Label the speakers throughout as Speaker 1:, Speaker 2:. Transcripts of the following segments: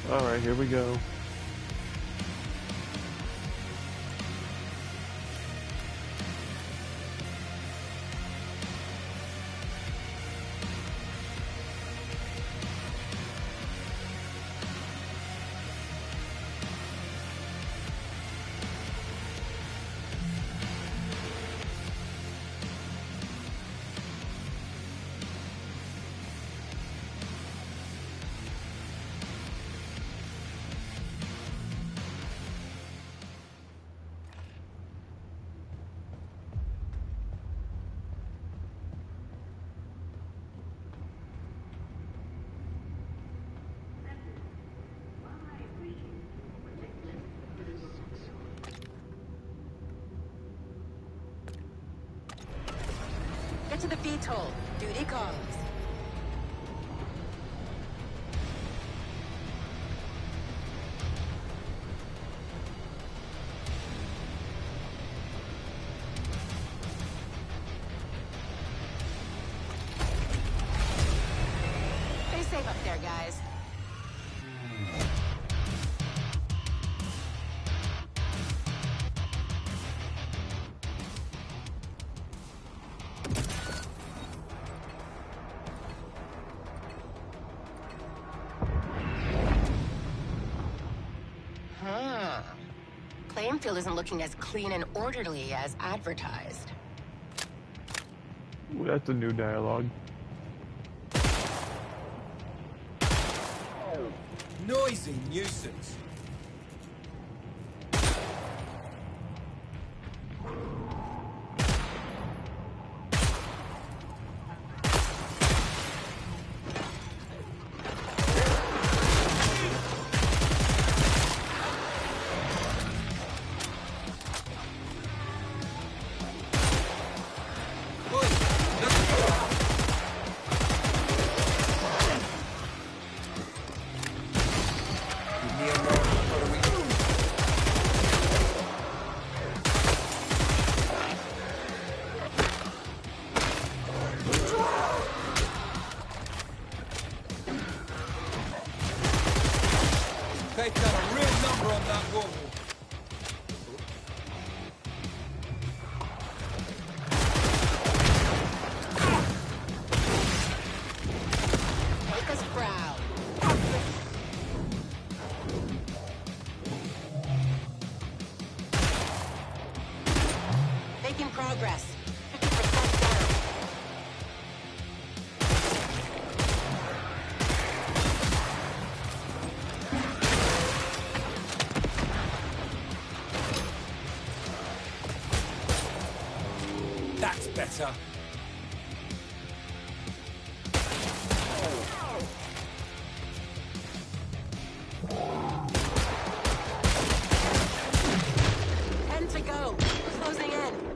Speaker 1: Alright, here we go.
Speaker 2: Get to the VTOL. Duty calls. Stay safe up there, guys. Playing field isn't looking as clean and orderly as advertised.
Speaker 1: Ooh, that's a new dialogue.
Speaker 3: Noisy nuisance. They've done a real number on that wall.
Speaker 2: Make us proud. Making progress. 50% down.
Speaker 3: That's better.
Speaker 2: Ten to go. Closing in.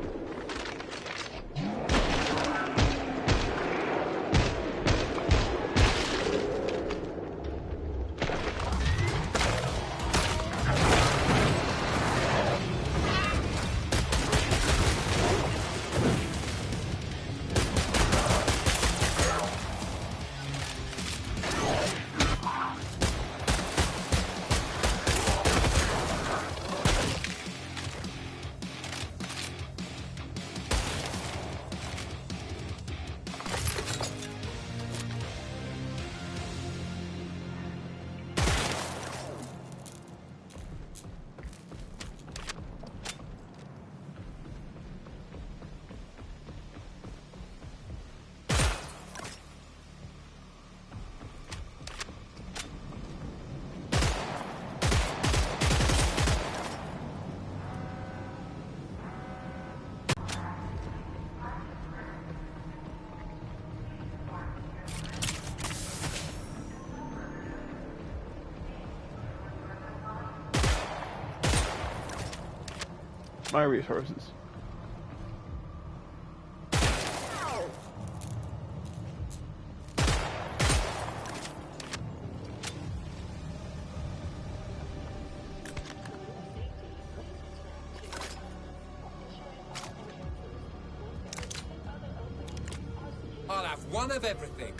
Speaker 1: My resources.
Speaker 3: I'll have one of everything.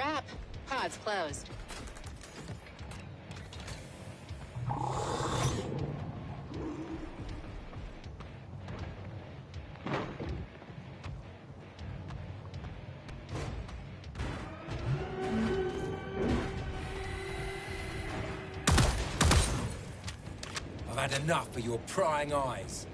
Speaker 2: wrap. Pod's closed.
Speaker 3: I've had enough of your prying eyes.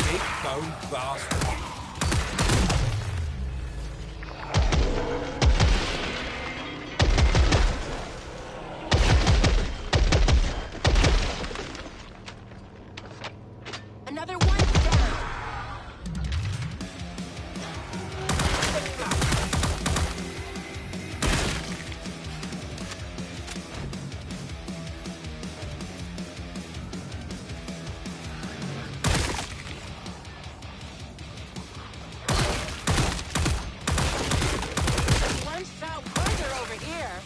Speaker 3: Big bone bastard.
Speaker 2: Another one down. One shot wonder over here.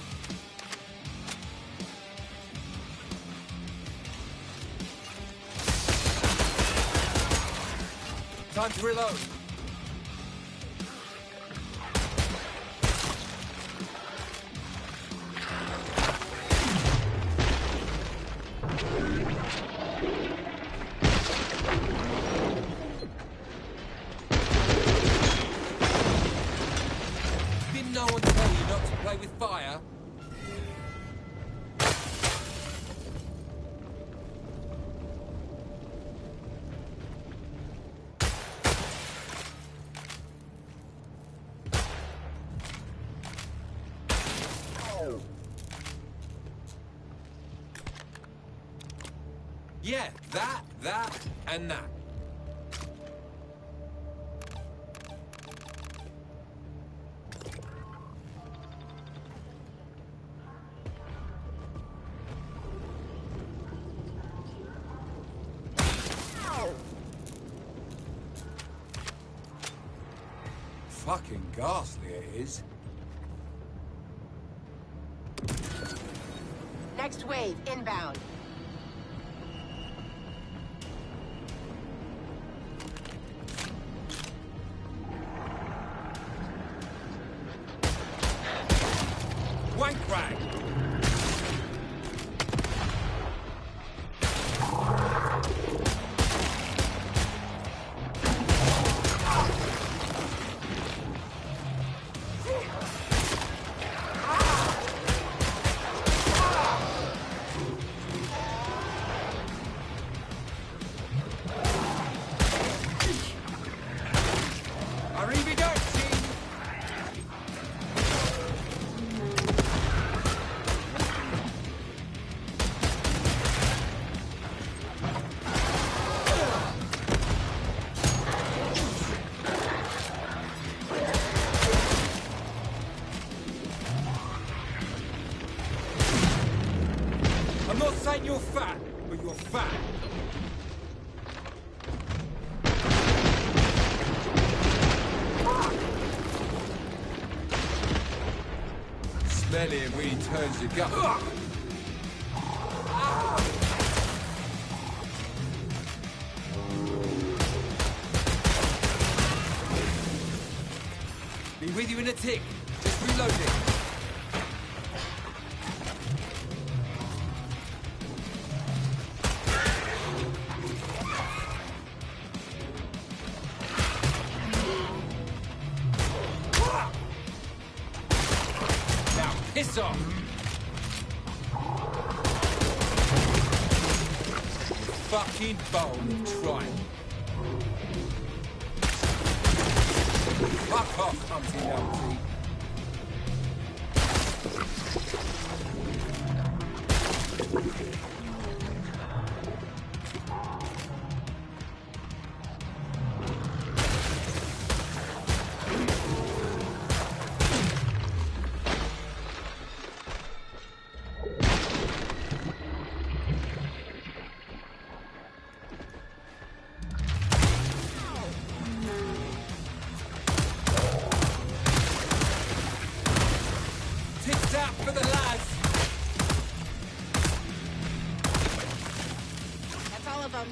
Speaker 3: Time to reload. Didn't no one tell you not to play with fire? Yeah, that, and that. Fucking ghastly it is.
Speaker 2: Next wave inbound.
Speaker 3: Wank rag! Arrivederci! I'm not saying you're fat, but you're fat. Smelly it really turns your gut. Be with you in a tick. Just reloading. Now, piss off! Fucking bone tripe. Fuck off, Humpty Dumpty. out for the lads.
Speaker 2: That's all of them.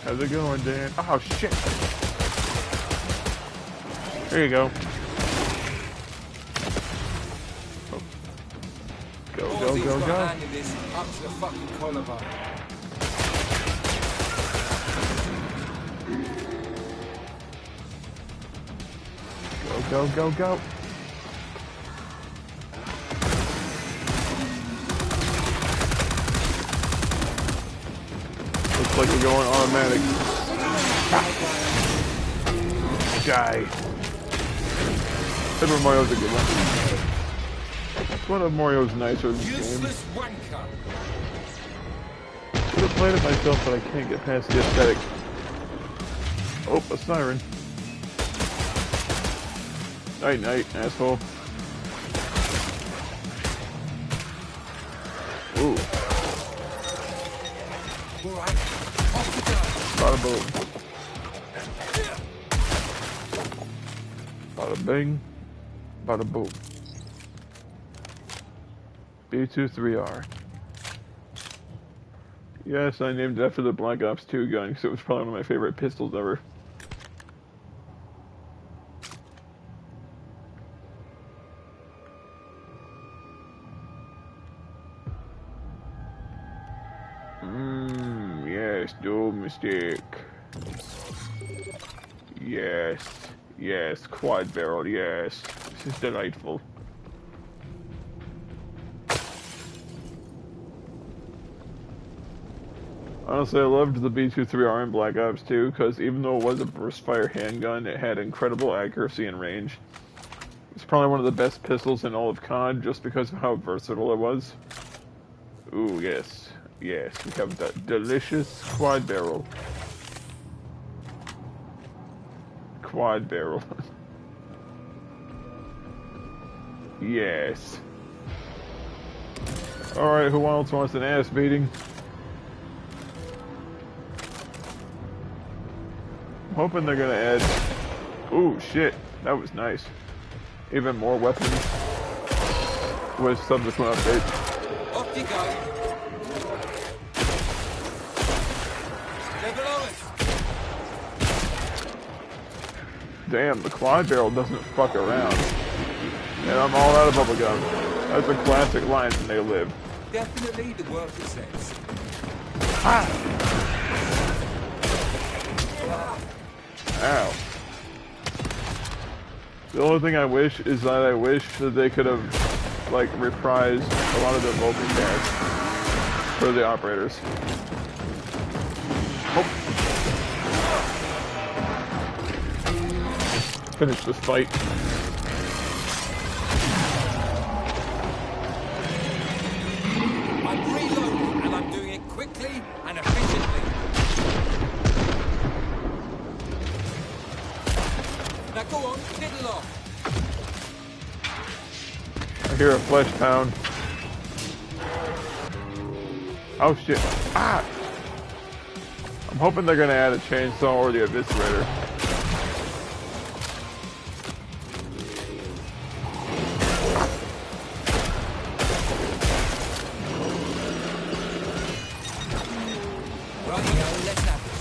Speaker 1: How's it going, Dan? Oh, shit. There you go. Oh. Go, go, go, go.
Speaker 3: Handing this up to the fucking collarbone.
Speaker 1: Go, go, go, go. Looks like we're going automatic. Die. Super Mario's a good one. It's one of Mario's nicer games.
Speaker 3: Useless wanker.
Speaker 1: Could have played it myself, but I can't get past the aesthetic. Oh, a siren. Night, night, asshole. Ooh.
Speaker 3: Alright, off we go.
Speaker 1: Bada boom. Bada bing. Bada boom. B23R. Yes, I named it after the Black Ops 2 gun because it was probably one of my favorite pistols ever. Yes, no mistake. Yes, yes, quad barrel, yes. This is delightful. Honestly, I loved the B23R in Black Ops 2 because even though it was a burst fire handgun, it had incredible accuracy and range. It's probably one of the best pistols in all of COD just because of how versatile it was. Ooh, yes. Yes, we have that delicious quad barrel. Quad barrel. Yes. Alright, who else wants an ass beating? I'm hoping they're gonna add... Ooh, shit. That was nice. Even more weapons with subsequent updates.
Speaker 3: Off you go. They're below us.
Speaker 1: Damn, the quad barrel doesn't fuck around. And I'm all out of bubblegum. That's a classic line from They Live.
Speaker 3: Definitely the work it says.
Speaker 1: Ah! Ow. The only thing I wish is that I wish that they could have, like, reprised a lot of the vocal cast for the operators. Oh. Finish this fight.
Speaker 3: I'm reloading, and I'm doing it quickly and efficiently. Now go on, fiddle off.
Speaker 1: I hear a flesh pound. Oh shit. Ah! I'm hoping they're gonna add a chainsaw or the eviscerator.
Speaker 3: Right, let's have it.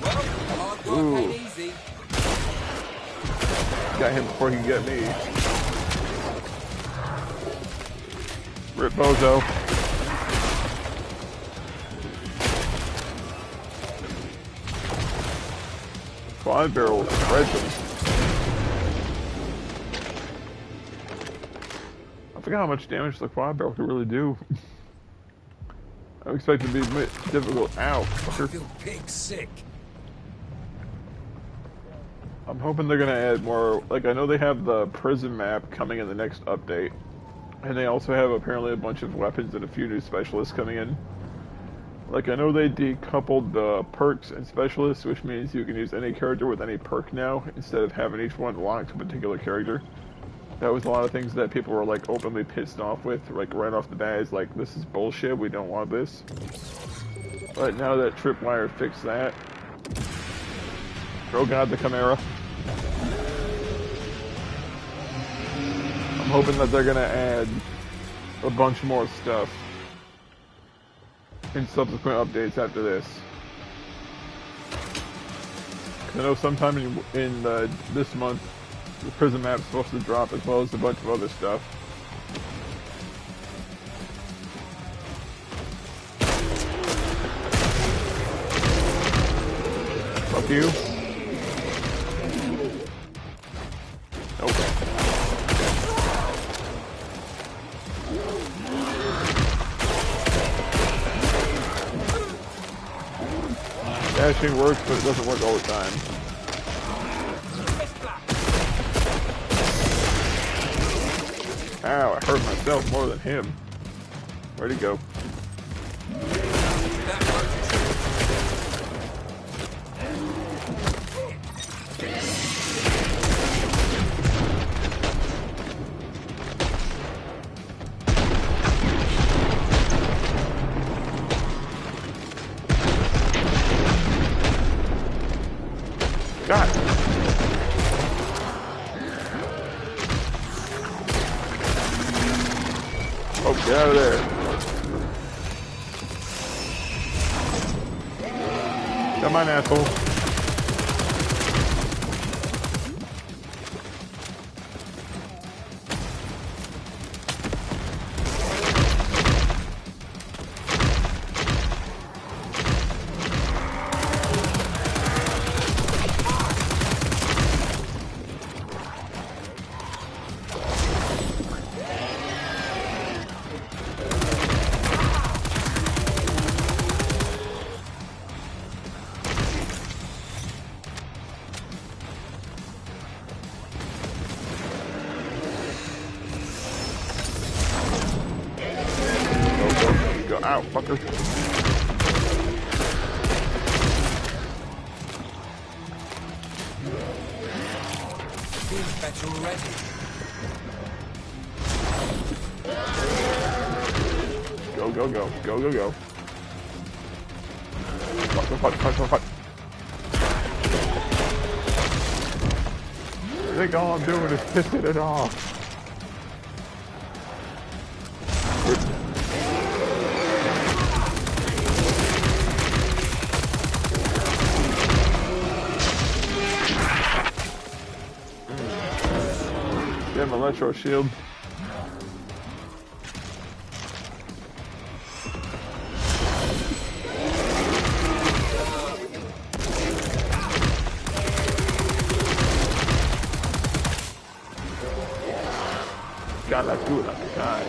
Speaker 3: Well, hard work ain't easy.
Speaker 1: Got him before he could get me. Rip Bozo. Quad barrel spreads them. I forgot how much damage the quad barrel could really do. I expect it to be difficult. Ow,
Speaker 3: I
Speaker 1: fucker.
Speaker 3: feel pig sick.
Speaker 1: I'm hoping they're gonna add more. Like, I know they have the prison map coming in the next update. And they also have apparently a bunch of weapons and a few new specialists coming in. Like, I know they decoupled the perks and specialists, which means you can use any character with any perk now, instead of having each one locked to a particular character. That was a lot of things that people were, like, openly pissed off with, like, right off the bat. It's like, this is bullshit, we don't want this. But now that Tripwire fixed that... Oh god, the Chimera. I'm hoping that they're gonna add a bunch more stuff in subsequent updates after this. 'Cause I know sometime in this month, the prison map's supposed to drop, as well as a bunch of other stuff. Fuck you. Okay. Dashing works, but it doesn't work all the time. Ow, I hurt myself more than him. Where'd he go? God. Oh, get out of there. Come on, asshole. Go, ow, fucker.
Speaker 3: Feels better already.
Speaker 1: Go, go, go. Go, go, go. Fuck, fuck, fuck, fuck, fuck. I think all I'm doing is pissing it off. Damn, electro shield. Galactura, Kai.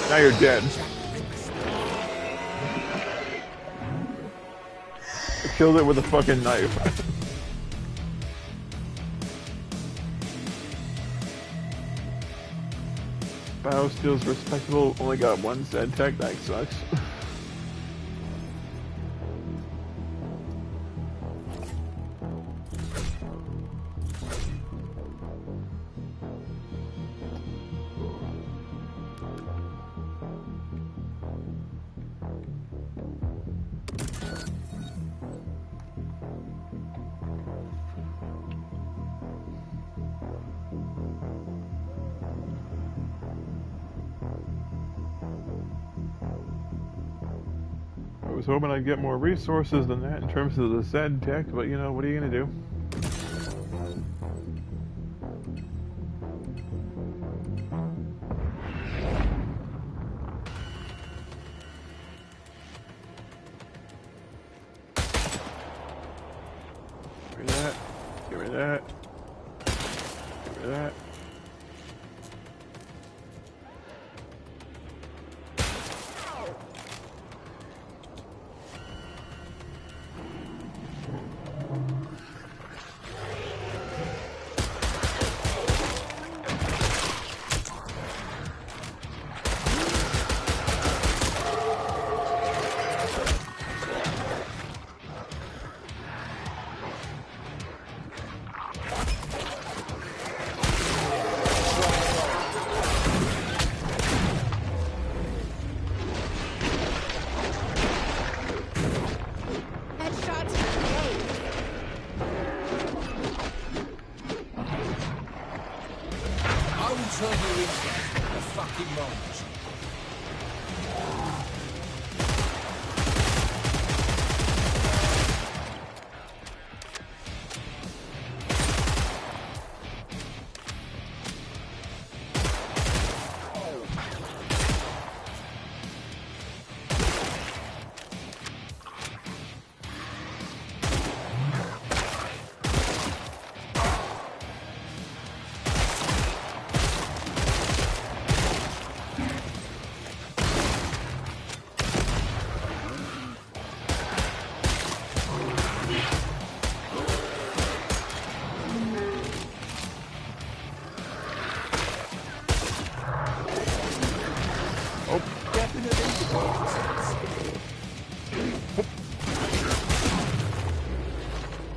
Speaker 1: Now you're dead. I killed it with a fucking knife. Biosteel's respectable, only got one Zed tech, that sucks. I was hoping I'd get more resources than that in terms of the Zed tech, but you know, what are you gonna do? Give me that. Give me that. Give me that.
Speaker 3: Turn your interest in the fucking moment.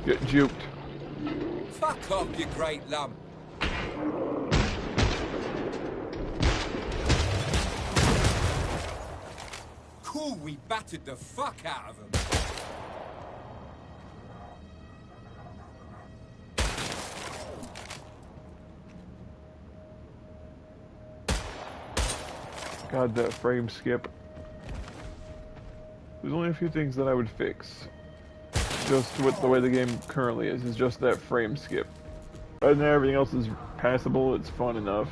Speaker 1: Get juked.
Speaker 3: Fuck off, you great lump. Cool, we battered the fuck out of them.
Speaker 1: God, that frame skip. There's only a few things that I would fix. Just with the way the game currently is just that frame skip. Other than that, everything else is passable, it's fun enough.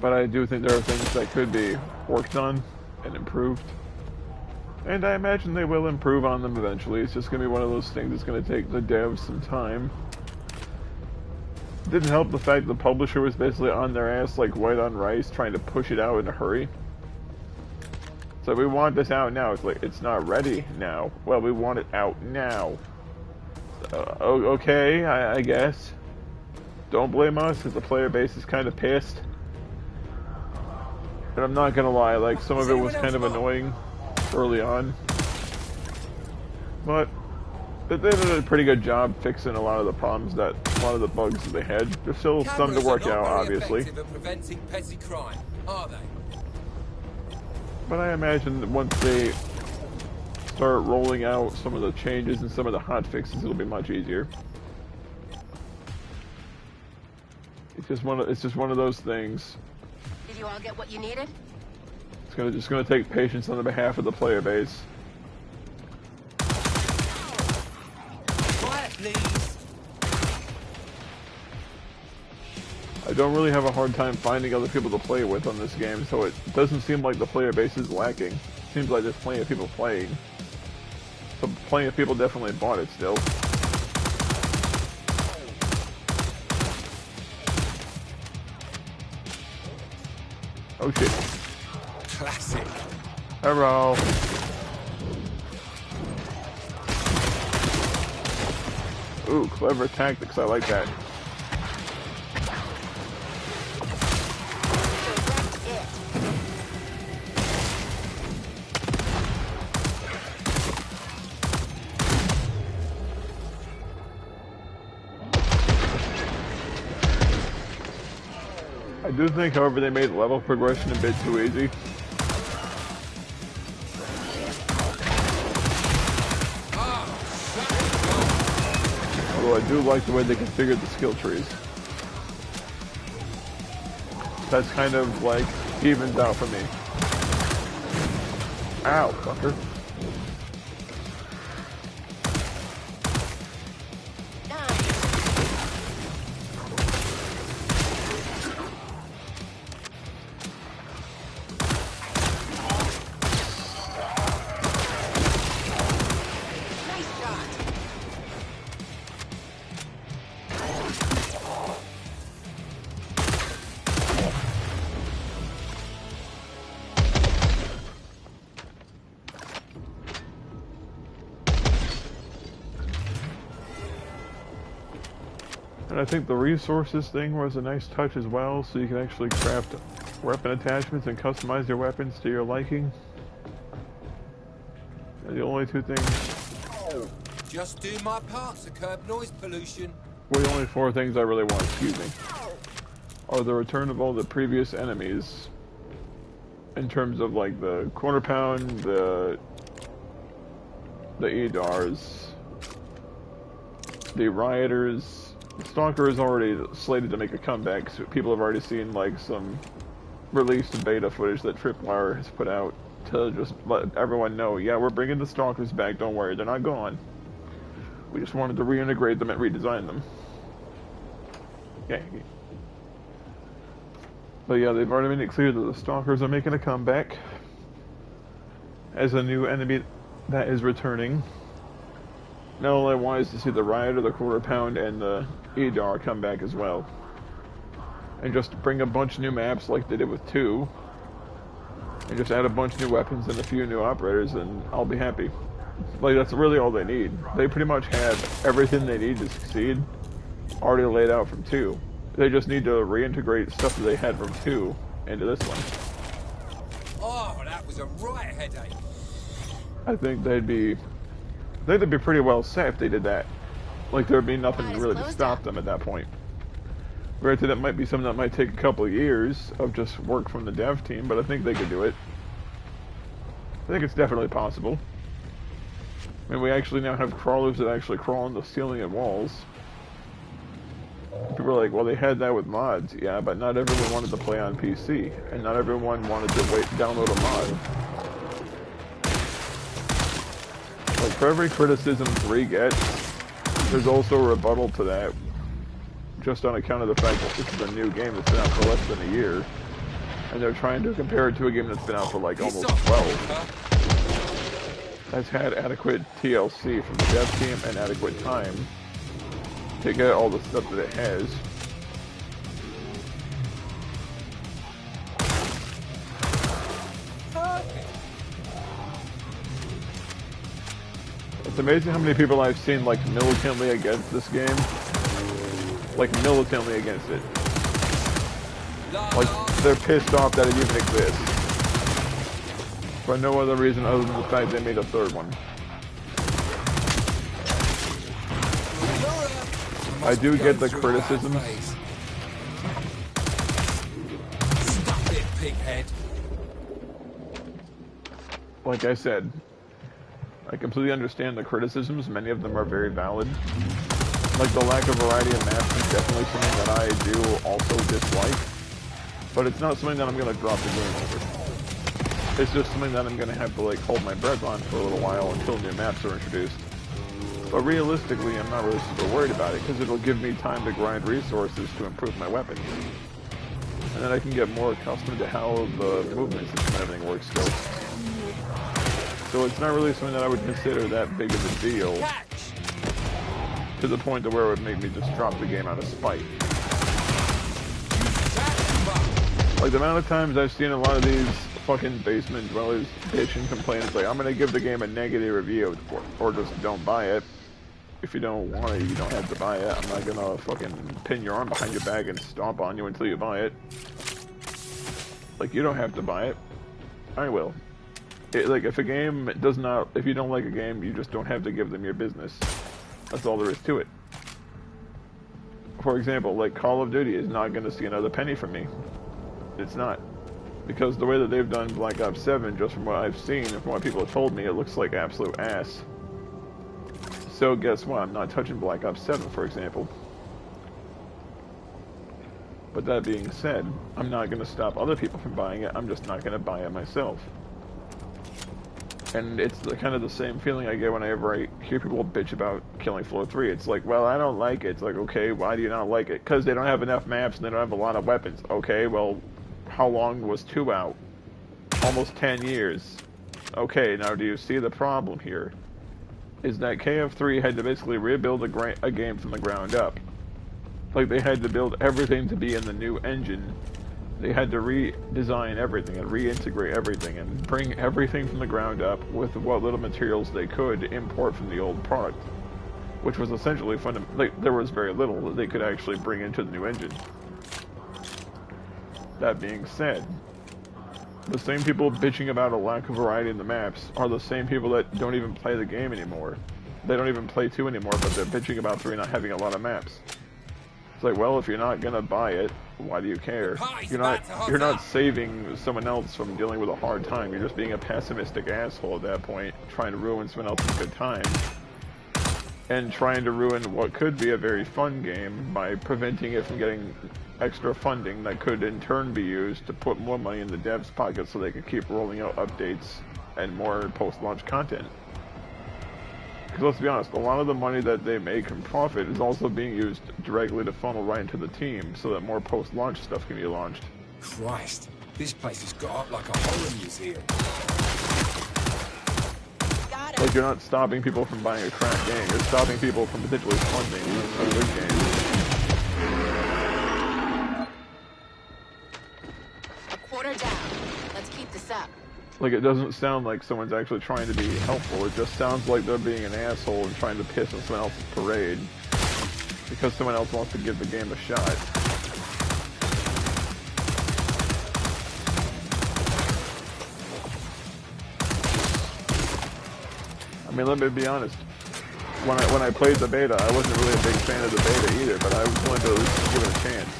Speaker 1: But I do think there are things that could be worked on and improved. And I imagine they will improve on them eventually. It's just going to be one of those things that's going to take the devs some time. Didn't help the fact the publisher was basically on their ass like white on rice, trying to push it out in a hurry. So we want this out now. It's like, it's not ready now. Well, we want it out now. Okay, I guess. Don't blame us, because the player base is kind of pissed. And I'm not gonna lie, like, some of it was kind of annoying early on. But they did a pretty good job fixing a lot of the problems a lot of the bugs that they had. There's still some to work out, obviously.
Speaker 3: Cameras are not very effective at preventing petty crime, are they?
Speaker 1: But I imagine that once they start rolling out some of the changes and some of the hot fixes, it'll be much easier. It's just one of those things.
Speaker 2: Did you all get what you needed?
Speaker 1: It's just gonna take patience on the behalf of the player base.
Speaker 3: Quiet, please.
Speaker 1: I don't really have a hard time finding other people to play with on this game, so it doesn't seem like the player base is lacking. Seems like there's plenty of people playing. So plenty of people definitely bought it still. Oh shit.
Speaker 3: Classic.
Speaker 1: Hello. Ooh, clever tactics. I like that. I do think, however, they made level progression a bit too easy. Although I do like the way they configured the skill trees. That's kind of like evens out for me. Ow, fucker. And I think the resources thing was a nice touch as well, so you can actually craft weapon attachments and customize your weapons to your liking. And the only two things...
Speaker 3: Just do my part to curb noise pollution.
Speaker 1: Well, the only four things I really want, excuse me, are the return of all the previous enemies. In terms of like the Quarter Pound, the Edars, the Rioters. Stalker is already slated to make a comeback, so people have already seen like some released beta footage that Tripwire has put out to just let everyone know, yeah, we're bringing the Stalkers back, don't worry, they're not gone. We just wanted to reintegrate them and redesign them. Yeah. But yeah, they've already made it clear that the Stalkers are making a comeback as a new enemy that is returning. Not only wise to see the Rioter, the Quarter Pound, and the Edar come back as well. And just bring a bunch of new maps like they did with 2. And just add a bunch of new weapons and a few new operators and I'll be happy. Like, that's really all they need. They pretty much have everything they need to succeed already laid out from 2. They just need to reintegrate stuff that they had from 2 into this one.
Speaker 3: Oh, that was a right headache.
Speaker 1: I think they'd be pretty well set if they did that. Like, there'd be nothing really to stop them at that point. Granted, that might be something that might take a couple of years of just work from the dev team, but I think they could do it. I think it's definitely possible. I mean, we actually now have crawlers that actually crawl on the ceiling and walls. People are like, well, they had that with mods. Yeah, but not everyone wanted to play on PC, and not everyone wanted to download a mod. Like, for every criticism 3 gets, there's also a rebuttal to that, just on account of the fact that this is a new game that's been out for less than a year, and they're trying to compare it to a game that's been out for like almost 12. That's had adequate TLC from the dev team and adequate time to get all the stuff that it has. It's amazing how many people I've seen like militantly against this game. Like militantly against it. Like they're pissed off that it even exists. For no other reason other than the fact they made a third one. I do get the criticisms.
Speaker 3: Stop it, pighead.
Speaker 1: Like I said, I completely understand the criticisms. Many of them are very valid. Like, the lack of variety of maps is definitely something that I do also dislike. But it's not something that I'm going to drop the game over. It's just something that I'm going to have to, like, hold my breath on for a little while until new maps are introduced. But realistically, I'm not really super worried about it, because it'll give me time to grind resources to improve my weapons. And then I can get more accustomed to how the movement system and everything works still. So it's not really something that I would consider that big of a deal,
Speaker 3: Catch!
Speaker 1: to the point to where it would make me just drop the game out of spite. Like, the amount of times I've seen a lot of these fucking basement dwellers bitch and complain, it's like, I'm gonna give the game a negative review, or just don't buy it. If you don't want it, you don't have to buy it. I'm not gonna fucking pin your arm behind your back and stomp on you until you buy it. Like, you don't have to buy it. I will. Like, if a game does not... If you don't like a game, you just don't have to give them your business. That's all there is to it. For example, like, Call of Duty is not gonna see another penny from me. It's not. Because the way that they've done Black Ops 7, just from what I've seen and from what people have told me, it looks like absolute ass. So guess what? I'm not touching Black Ops 7, for example. But that being said, I'm not going to stop other people from buying it. I'm just not going to buy it myself. And it's kind of the same feeling I get whenever I hear people bitch about Killing Floor 3. It's like, well, I don't like it. It's like, okay, why do you not like it? Because they don't have enough maps and they don't have a lot of weapons. Okay, well, how long was 2 out? Almost 10 years. Okay, now do you see the problem here? Is that KF3 had to basically rebuild a game from the ground up. Like, they had to build everything to be in the new engine. They had to redesign everything and reintegrate everything and bring everything from the ground up with what little materials they could import from the old product. Which was essentially like, there was very little that they could actually bring into the new engine. That being said, the same people bitching about a lack of variety in the maps are the same people that don't even play the game anymore. They don't even play 2 anymore, but they're bitching about 3 not having a lot of maps. It's like, well, if you're not gonna buy it, why do you care? You're not saving someone else from dealing with a hard time. You're just being a pessimistic asshole at that point, trying to ruin someone else's good time. And trying to ruin what could be a very fun game by preventing it from getting extra funding that could in turn be used to put more money in the devs' pockets so they could keep rolling out updates and more post-launch content. Because let's be honest, a lot of the money that they make and profit is also being used directly to funnel right into the team so that more post-launch stuff can be launched.
Speaker 3: Christ, this place has got up like a horror museum.
Speaker 1: Like, you're not stopping people from buying a crap game, you're stopping people from potentially funding a good game. Like, it doesn't sound like someone's actually trying to be helpful. It just sounds like they're being an asshole and trying to piss on someone else's parade because someone else wants to give the game a shot. I mean, let me be honest. When I played the beta, I wasn't really a big fan of the beta either, but I was willing to at least give it a chance.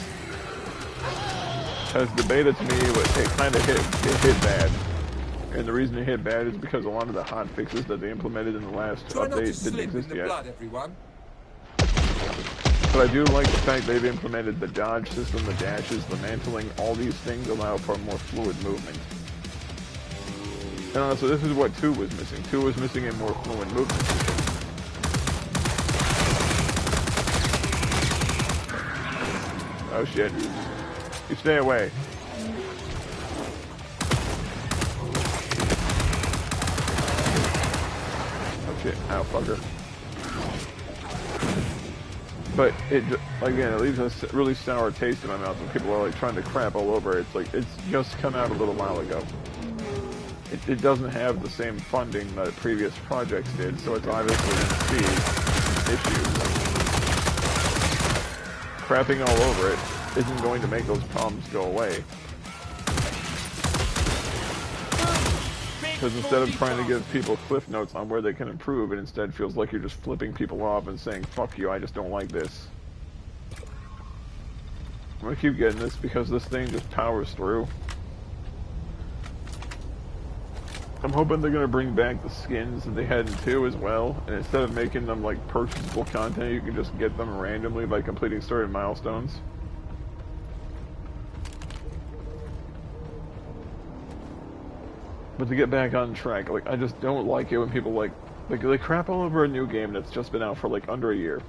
Speaker 1: Because the beta to me, it kind of hit bad. And the reason it hit bad is because a lot of the hot fixes that they implemented in the last update didn't exist yet. But I do like the fact they've implemented the dodge system, the dashes, the mantling. All these things allow for more fluid movement. And honestly, this is what 2 was missing. 2 was missing a more fluid movement system. Oh shit. You stay away. Ow, fucker. But it, again, it leaves a really sour taste in my mouth when people are like trying to crap all over it. It's like, it's just come out a little while ago. It doesn't have the same funding that previous projects did, so it's obviously going to see issues. Crapping all over it isn't going to make those problems go away. Because instead of trying to give people cliff notes on where they can improve, it instead feels like you're just flipping people off and saying, fuck you, I just don't like this. I'm gonna keep getting this because this thing just powers through. I'm hoping they're gonna bring back the skins that they had in 2 as well, and instead of making them like purchasable content, you can just get them randomly by completing certain milestones. But to get back on track, like, I just don't like it when people like they crap all over a new game that's just been out for like under a year.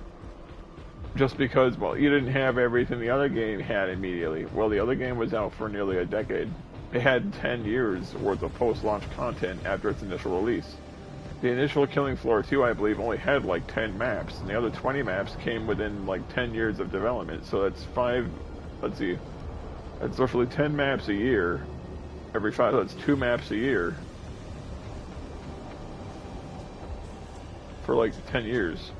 Speaker 1: Just because, well, you didn't have everything the other game had immediately. Well, the other game was out for nearly a decade. it had 10 years worth of post-launch content after its initial release. The initial Killing Floor 2, I believe, only had like 10 maps, and the other 20 maps came within like 10 years of development. So that's let's see, that's roughly 10 maps a year. Every 5, that's 2 maps a year. For like 10 years.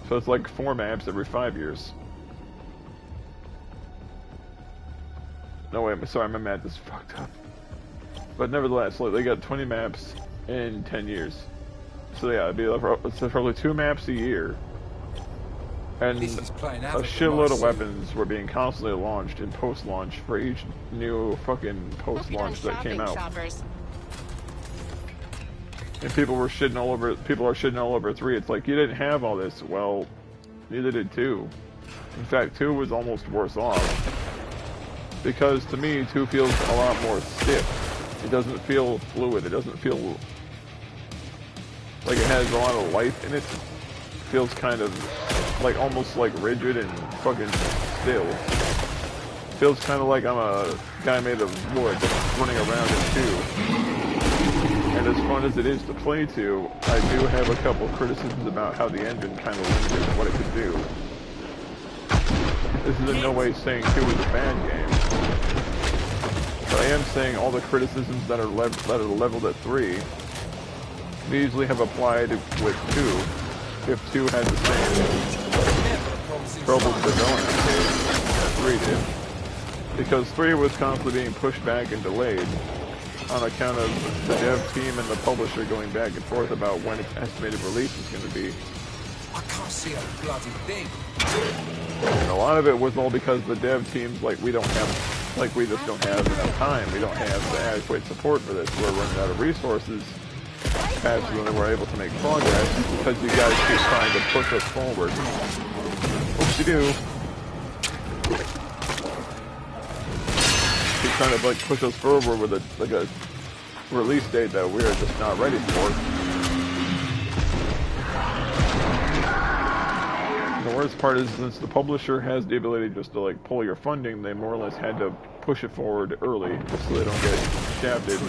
Speaker 1: So it's like 4 maps every 5 years. No, wait, sorry, my math is fucked up. But nevertheless, like, they got 20 maps in 10 years. So yeah, it'd be like, it's probably 2 maps a year. And a shitload of weapons were being constantly launched in post-launch for each new fucking post-launch that came out.
Speaker 2: Shoppers.
Speaker 1: And people are shitting all over 3. It's like, you didn't have all this. Well, neither did 2. In fact, 2 was almost worse off. Because to me, 2 feels a lot more stiff. It doesn't feel fluid. It doesn't feel like it has a lot of life in it. It feels kind of like almost like rigid and fucking still. It feels kind of like I'm a guy made of wood running around in 2. And as fun as it is to play 2, I do have a couple criticisms about how the engine kind of limited what it could do. This is in no way saying 2 is a bad game. But I am saying all the criticisms that are leveled at 3 easily have applied with 2 if 2 had the same troubles development that 3 did. Because 3 was constantly being pushed back and delayed on account of the dev team and the publisher going back and forth about when its estimated release was going to be.
Speaker 3: I can't see a bloody thing.
Speaker 1: And a lot of it was all because the dev teams, like, we just don't have enough time. We don't have the adequate support for this. We're running out of resources faster than we're able to make progress because you guys keep trying to push us forward. What you do? Keep trying to like push us forward with a release date that we're just not ready for. The worst part is, since the publisher has the ability just to like pull your funding, they more or less had to push it forward early just so they don't get shafted.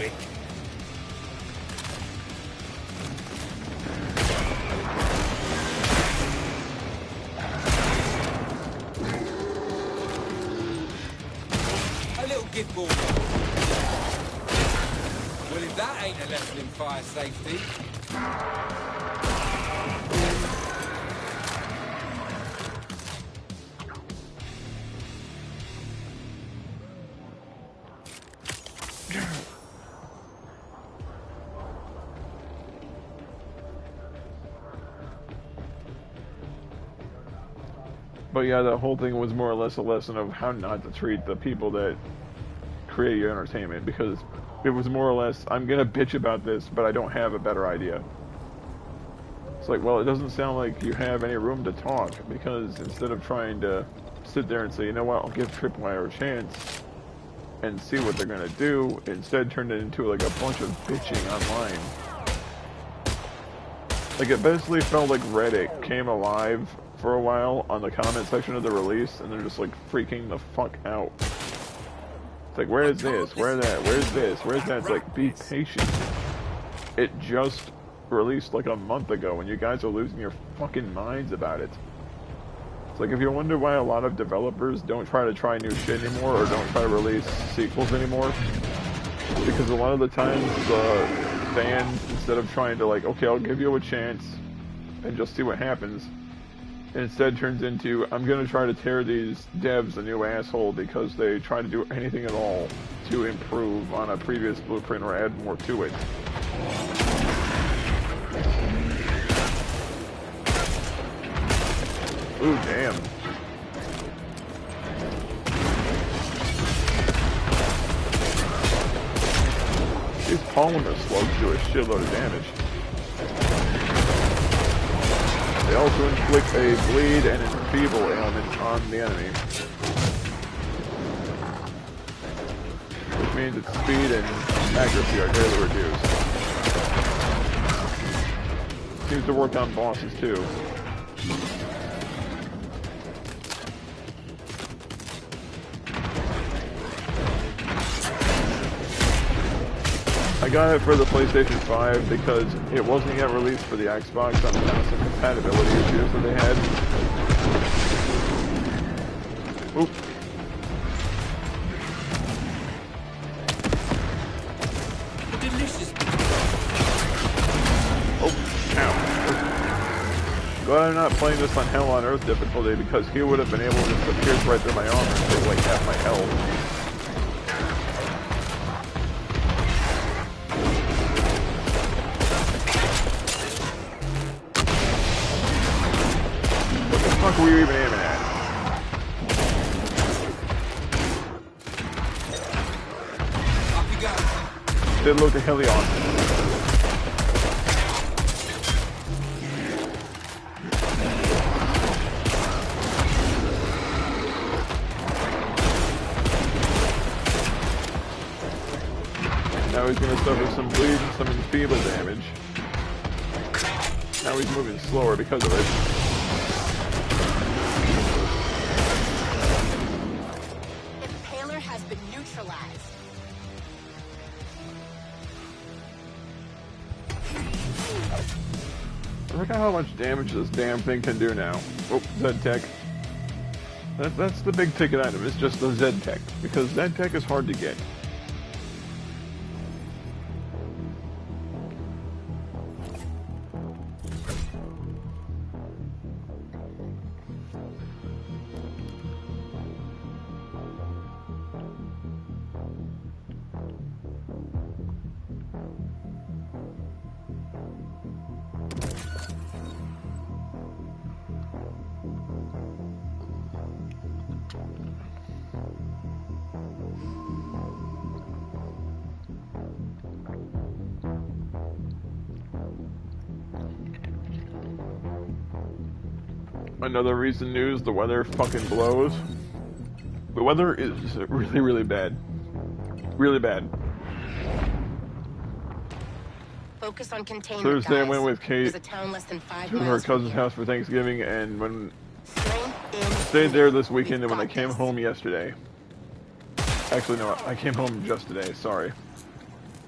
Speaker 3: A little gift ball. Well, if that ain't a lesson in fire safety.
Speaker 1: But yeah, that whole thing was more or less a lesson of how not to treat the people that create your entertainment, because it was more or less, I'm gonna bitch about this, but I don't have a better idea. It's like, well, it doesn't sound like you have any room to talk, because instead of trying to sit there and say, you know what, I'll give Tripwire a chance and see what they're gonna do, it instead turned it into like a bunch of bitching online. Like, it basically felt like Reddit came alive for a while on the comment section of the release, and they're just like freaking the fuck out. It's like, where is this? Where that? Where's this? Where's that? It's like, be patient. It just released like a month ago, and you guys are losing your fucking minds about it. It's like, if you wonder why a lot of developers don't try new shit anymore, or don't try to release sequels anymore, because a lot of the times the fans, instead of trying to like, okay, I'll give you a chance and just see what happens, it instead turns into, I'm gonna try to tear these devs a new asshole because they try to do anything at all to improve on a previous blueprint or add more to it. Ooh, damn. These polymer slugs do a shitload of damage. They also inflict a bleed and enfeeble ailment on the enemy. Which means its speed and accuracy are greatly reduced. Seems to work on bosses too. I got it for the PlayStation 5 because it wasn't yet released for the Xbox on account of some compatibility issues that they had. Oop.
Speaker 3: Delicious.
Speaker 1: Oh, ow. Glad I'm not playing this on Hell on Earth difficulty because he would have been able to just pierce right through my armor and take like half my health. What the fuck were you even aiming at?
Speaker 3: Up you go.
Speaker 1: Did look a heli on. Now he's going to suffer some bleed and some enfeeble damage. Now he's moving slower because of it.
Speaker 2: Impaler has been neutralized.
Speaker 1: Look at how much damage this damn thing can do now. Oh, Z-Tech. That's the big ticket item, it's just the Z-Tech. Because Z-Tech is hard to get. Another recent news, the weather fucking blows. The weather is really, really bad. Really bad.
Speaker 2: Focus on containment,
Speaker 1: Thursday I
Speaker 2: guys.
Speaker 1: went with Kate
Speaker 2: There's a town less than 5
Speaker 1: to her
Speaker 2: miles from
Speaker 1: cousin's
Speaker 2: here.
Speaker 1: house for Thanksgiving, and when
Speaker 2: Strength in
Speaker 1: stayed there this weekend, and
Speaker 2: We've
Speaker 1: when I
Speaker 2: got
Speaker 1: came
Speaker 2: this.
Speaker 1: home yesterday. Actually, no, I came home just today, sorry.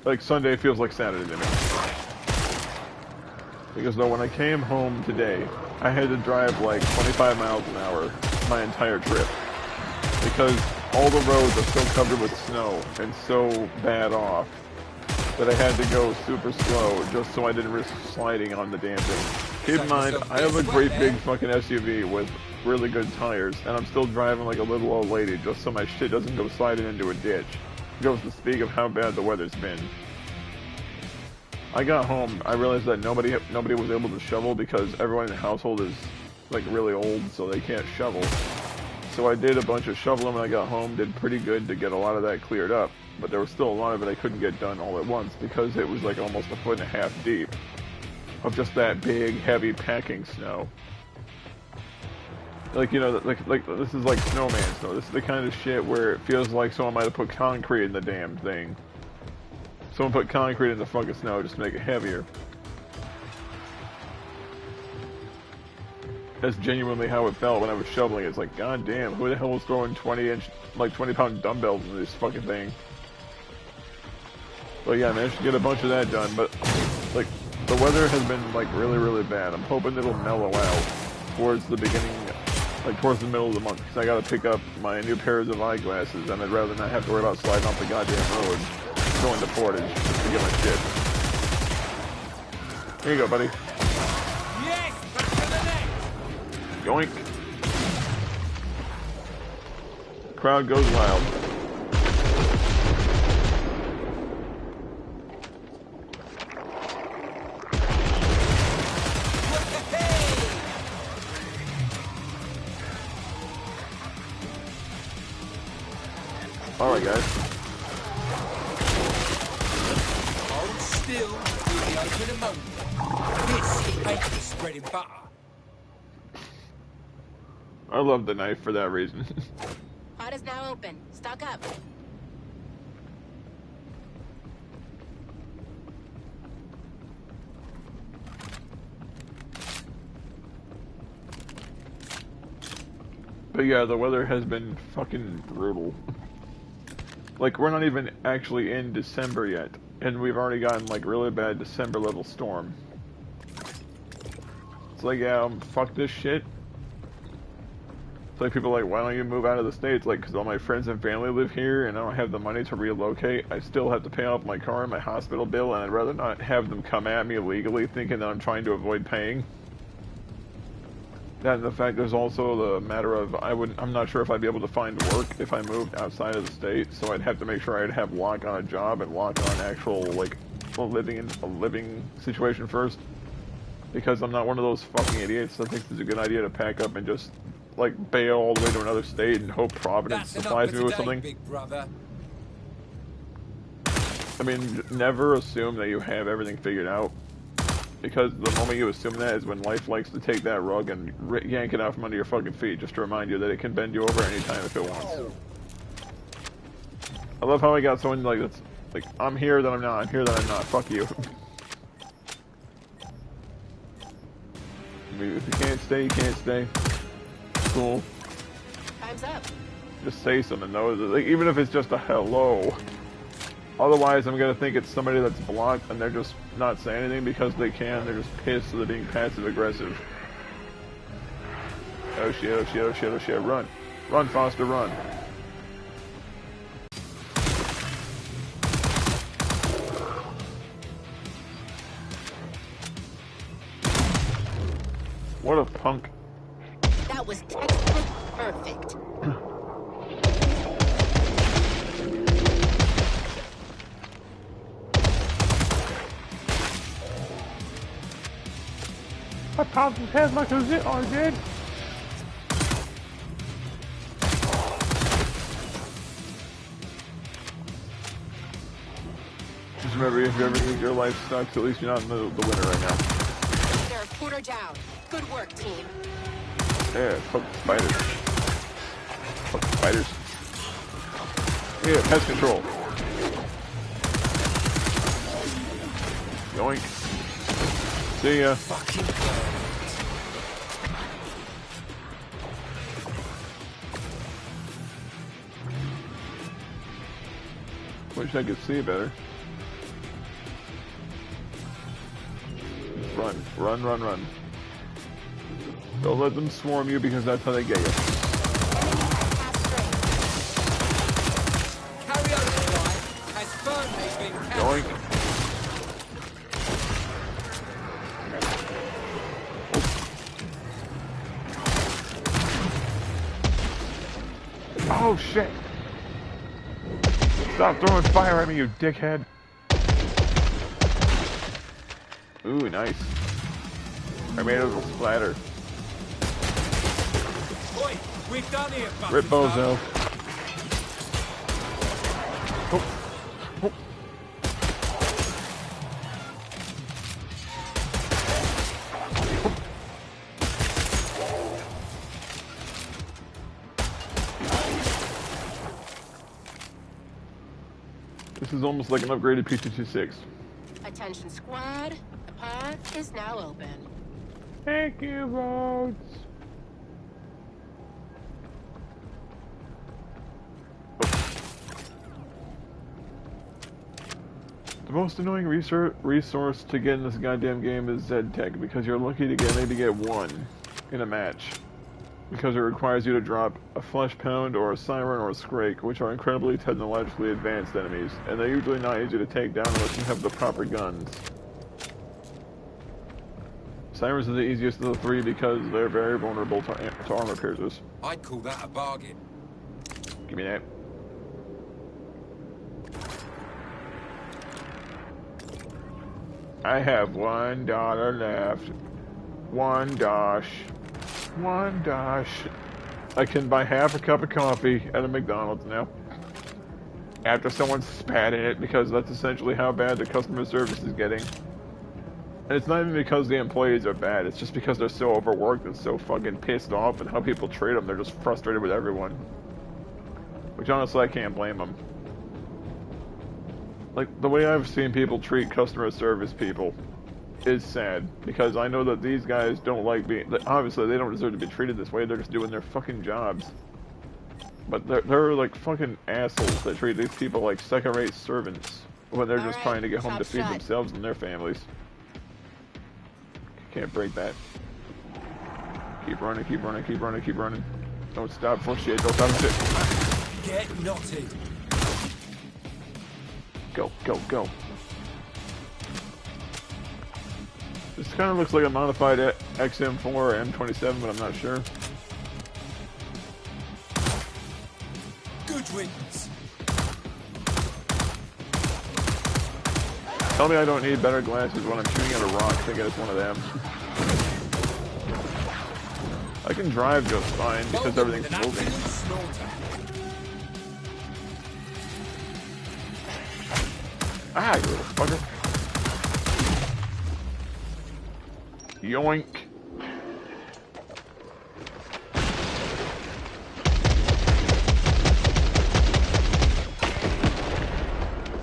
Speaker 1: Like, Sunday feels like Saturday to me. Because though when I came home today, I had to drive like 25 miles an hour my entire trip. Because all the roads are so covered with snow and so bad off that I had to go super slow just so I didn't risk sliding on the damn thing. Keep in mind, I have a great big fucking SUV with really good tires, and I'm still driving like a little old lady just so my shit doesn't go sliding into a ditch. Goes to speak of how bad the weather's been. I got home, I realized that nobody was able to shovel because everyone in the household is like really old, so they can't shovel. So I did a bunch of shoveling when I got home, did pretty good to get a lot of that cleared up, but there was still a lot of it I couldn't get done all at once because it was like almost 1.5 feet deep of just that big, heavy packing snow. Like, you know, like this is like snowman snow. This is the kind of shit where it feels like someone might have put concrete in the damn thing. Someone put concrete in the fucking snow just to make it heavier. That's genuinely how it felt when I was shoveling. It's like, god damn, who the hell was throwing 20-pound dumbbells in this fucking thing? But yeah, I managed to get a bunch of that done, but like, the weather has been like really, really bad. I'm hoping it'll mellow out towards the beginning, like towards the middle of the month, because I gotta pick up my new pairs of eyeglasses, and I'd rather not have to worry about sliding off the goddamn road, going to Portage to get my shit. Here you go, buddy.
Speaker 3: Yes, back to the net.
Speaker 1: Yoink. Crowd goes wild. Alright, guys.
Speaker 3: Hold still, we'll be open a moment. This ain't the spreading butter.
Speaker 1: I love the knife for that reason.
Speaker 2: Pod is now open. Stock up.
Speaker 1: But yeah, the weather has been fucking brutal. Like, we're not even actually in December yet. and we've already gotten like really bad December level storm. It's like, yeah, fuck this shit. It's like people are like, why don't you move out of the States? Like, because all my friends and family live here, and I don't have the money to relocate. I still have to pay off my car and my hospital bill, and I'd rather not have them come at me illegally thinking that I'm trying to avoid paying. That and the fact there's also the matter of I'm not sure if I'd be able to find work if I moved outside of the state, so I'd have to make sure I'd have lock on a job and lock on actual like a living situation first, because I'm not one of those fucking idiots that thinks it's a good idea to pack up and just like bail all the way to another state and hope Providence supplies me with something.
Speaker 3: Big brother.
Speaker 1: I mean, never assume that you have everything figured out. Because the moment you assume that is when life likes to take that rug and yank it out from under your fucking feet, just to remind you that it can bend you over anytime if it wants. I love how I got someone like that's like, I'm here, then I'm not, I'm here, then I'm not, fuck you. I mean, if you can't stay, you can't stay. Cool.
Speaker 2: Time's up.
Speaker 1: Just say something though, like, even if it's just a hello. Otherwise, I'm gonna think it's somebody that's blocked and they're just not saying anything because they can. They're just pissed, so they're being passive aggressive. Oh shit! Oh shit! Oh shit! Oh shit! Run! Run, Foster! Run! What a punk!
Speaker 2: That was textbook perfect.
Speaker 1: I popped his head like a zit on did. Just remember, if you ever think your life sucks, at least you're not in the winner right now.
Speaker 2: They're a quarter down. Good work, team.
Speaker 1: Yeah, fuck spiders. Fuck spiders. Yeah, pest control. Yoink. See ya.
Speaker 3: Fucking
Speaker 1: Wish I could see better. Run, run, run, run. Don't let them swarm you because that's how they get you.
Speaker 3: carry over, guy. Has firmly been captured.
Speaker 1: Yoink. Oh shit! Stop throwing fire at me, you dickhead! Ooh, nice. I made it a splatter.
Speaker 3: Oi, we're done here, fucking
Speaker 1: Rip bozo. Oh. Oh. This is almost like an upgraded P226.
Speaker 2: Attention squad. The pod is now open.
Speaker 1: Thank you, Rhodes. The most annoying resource to get in this goddamn game is ZTech, because you're lucky to maybe get one in a match. Because it requires you to drop a Flesh Pound or a Siren or a Scrake, which are incredibly technologically advanced enemies, and they're usually not easy to take down unless you have the proper guns. Sirens are the easiest of the three because they're very vulnerable to armor piercers.
Speaker 3: I'd call that a bargain.
Speaker 1: Give me that. I have $1 left. $1. $1. I can buy half a cup of coffee at a McDonald's now. After someone spat in it, because that's essentially how bad the customer service is getting. And it's not even because the employees are bad, it's just because they're so overworked and so fucking pissed off at how people treat them. They're just frustrated with everyone. Which honestly, I can't blame them. Like, the way I've seen people treat customer service people is sad, because I know that these guys don't like being, obviously they don't deserve to be treated this way, they're just doing their fucking jobs. But they're like fucking assholes that treat these people like second-rate servants. when they're just
Speaker 2: Alright,
Speaker 1: trying to get home to
Speaker 2: shop's
Speaker 1: feed
Speaker 2: shut.
Speaker 1: themselves and their families. Can't break that. Keep running, keep running, keep running, keep running. Don't stop for shit, don't stop for shit.
Speaker 3: Get knotted.
Speaker 1: Go, go, go. This kind of looks like a modified XM4 or M27, but I'm not sure.
Speaker 3: Good riddance.
Speaker 1: Tell me I don't need better glasses when I'm shooting at a rock thinking it's one of them. I can drive just fine because everything's
Speaker 3: An
Speaker 1: moving.
Speaker 3: absolute slaughter.
Speaker 1: Ah, you little fucker. Yoink.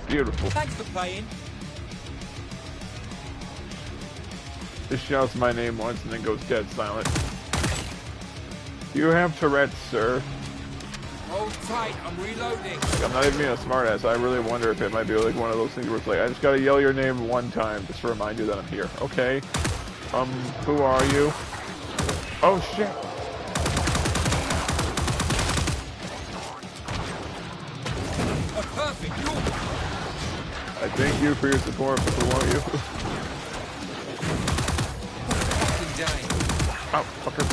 Speaker 1: Beautiful.
Speaker 3: Thanks for playing.
Speaker 1: Just shouts my name once and then goes dead silent. You have Tourette's, sir.
Speaker 3: Hold tight, I'm reloading.
Speaker 1: Like, I'm not even being a smartass. I really wonder if it might be like one of those things where it's like, I just gotta yell your name one time just to remind you that I'm here. Okay? Who are you? Oh shit!
Speaker 3: A perfect goal.
Speaker 1: I thank you for your support, but who are you?
Speaker 3: Fucking day.
Speaker 1: Ow, fucker.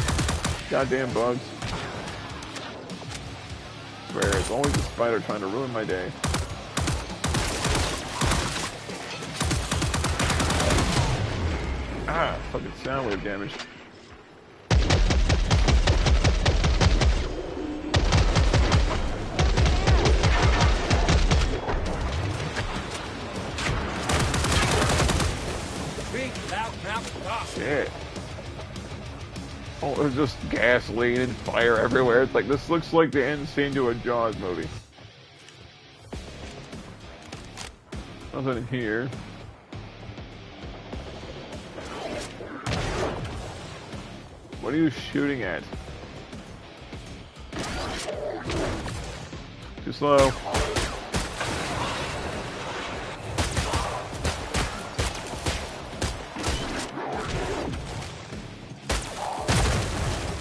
Speaker 1: Goddamn bugs. Swear, it's always a spider trying to ruin my day. Ah, fucking sound wave damage.
Speaker 3: Big loudmouth bastard.
Speaker 1: Shit. Oh, there's just gasoline and fire everywhere. It's like, this looks like the end scene to a Jaws movie. Nothing in here. What are you shooting at? Too slow.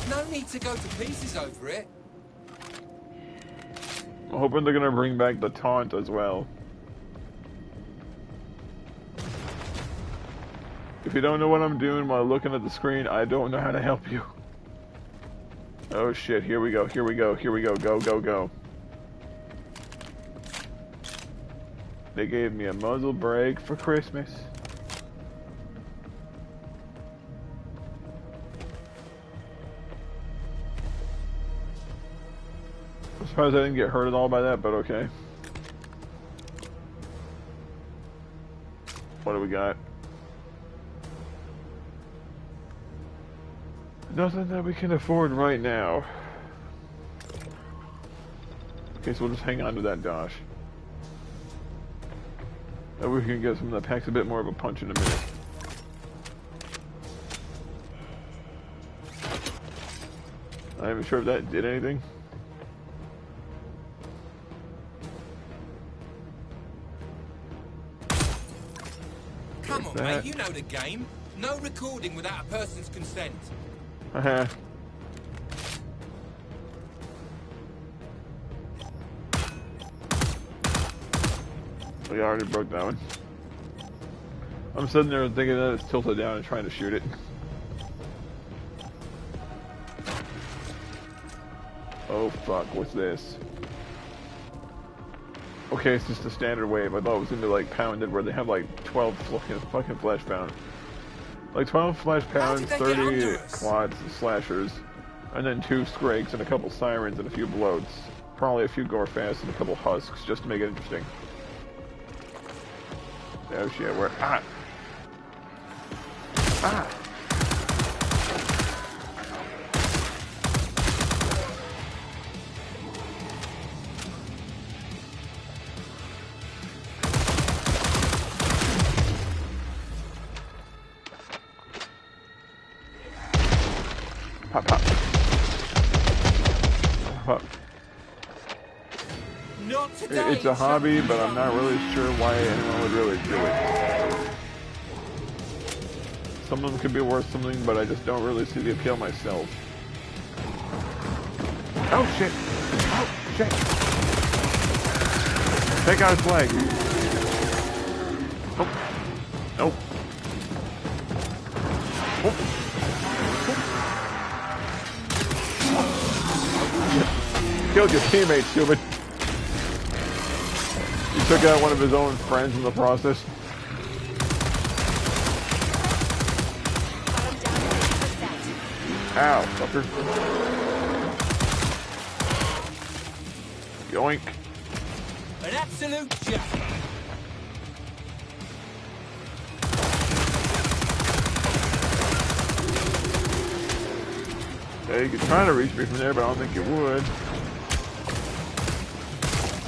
Speaker 3: No need to go to pieces over it.
Speaker 1: I'm hoping they're gonna bring back the taunt as well. If you don't know what I'm doing while looking at the screen, I don't know how to help you. Oh shit, here we go, here we go, here we go, go, go, go. They gave me a muzzle brake for Christmas. I'm surprised I didn't get hurt at all by that, but okay. What do we got? Nothing that we can afford right now. Okay, so we'll just hang on to that Dosh. And we can get something that packs a bit more of a punch in a minute. I'm not even sure if that did anything.
Speaker 3: Come on,
Speaker 1: that?
Speaker 3: mate, you know the game. No recording without a person's consent.
Speaker 1: Haha. We already broke that one. I'm sitting there thinking that it's tilted down and trying to shoot it. Oh fuck, what's this? Okay, it's just a standard wave. I thought it was gonna be like pounded where they have like 12 fucking flesh pound. Like 12 flesh pounds,
Speaker 3: did they get
Speaker 1: 30
Speaker 3: under us?
Speaker 1: quads and slashers, and then 2 scrakes and a couple sirens and a few bloats. Probably a few gore fast and a couple husks just to make it interesting. Oh shit, where? Ah! Ah! Pop, pop. Pop.
Speaker 3: Not today.
Speaker 1: It's a hobby, but I'm not really sure why anyone would really do it. Some of them could be worth something, but I just don't really see the appeal myself. Oh shit! Oh shit! Take out his leg! Nope. Nope. Oh. Killed your teammate, stupid. He took out one of his own friends in the process. Ow, fucker. Yoink.
Speaker 3: An absolute joke.
Speaker 1: Yeah, you could try to reach me from there, but I don't think you would.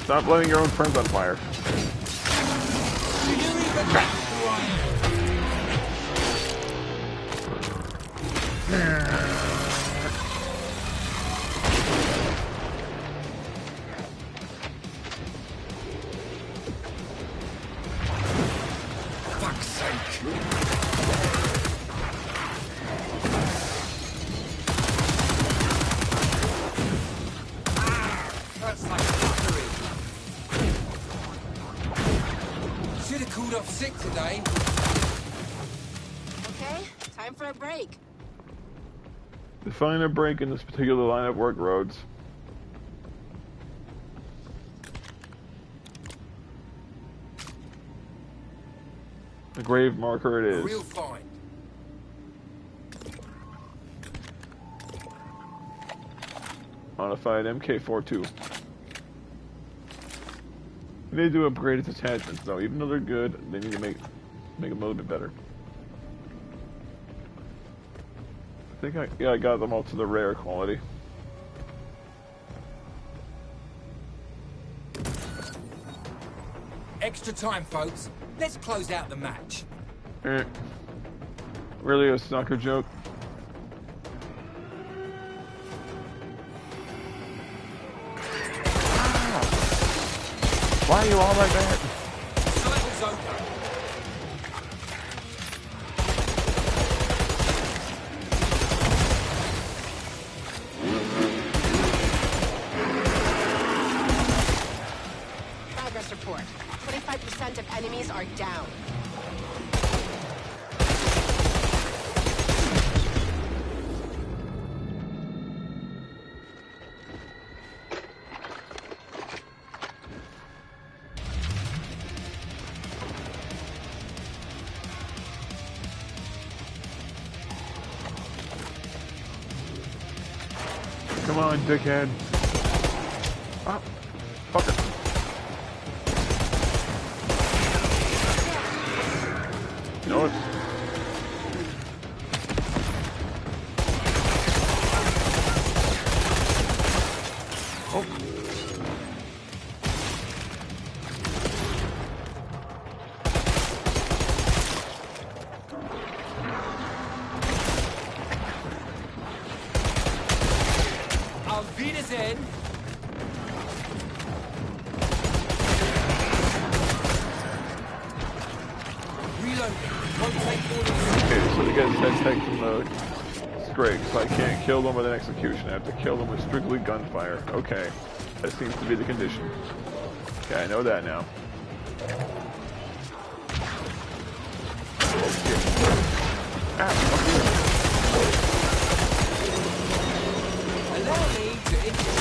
Speaker 1: Stop letting your own friends on fire.
Speaker 3: Do you even know who I am? Fuck's sake. That's like fuckery. Should have called off sick today.
Speaker 2: Okay, time for a break.
Speaker 1: Define a break in this particular line of work, Rhodes. A grave marker it
Speaker 3: A
Speaker 1: is.
Speaker 3: real find.
Speaker 1: Modified MK42. They need to upgrade its attachments though. Even though they're good, they need to make them a little bit better. I think I got them all to the rare quality.
Speaker 3: Extra time, folks. Let's close out the match.
Speaker 1: Really a soccer joke? Why are you all like that?
Speaker 3: Cycle's over.
Speaker 2: Progress report. 25% of enemies are down.
Speaker 1: Come on, dickhead. Ah, fucker. You know what? Oh.
Speaker 3: Auf Wiedersehen. Reload. Rotate forward.
Speaker 1: Okay, so the guy's head taken from the Scrag, so I can't kill them with an execution. I have to kill them with strictly gunfire. Okay, that seems to be the condition. Okay, I know that now. Oh, shit. Ah, fuck
Speaker 3: Allow me to introduce.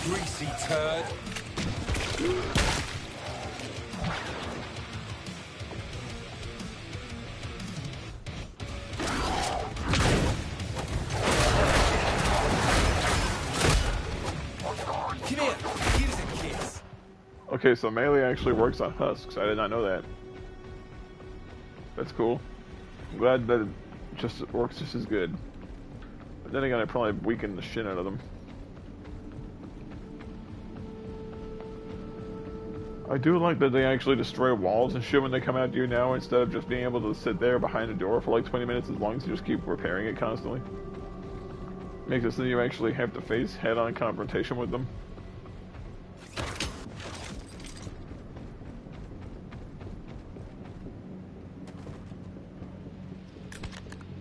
Speaker 3: Greasy turd. Come here. Here's a kiss.
Speaker 1: Okay, so melee actually works on husks. I did not know that. That's cool. I'm glad that it works just as good. But then again, I probably weakened the shit out of them. I do like that they actually destroy walls and shit when they come at you now, instead of just being able to sit there behind a door for like 20 minutes, as long as you just keep repairing it constantly. Makes it so you actually have to face head-on confrontation with them.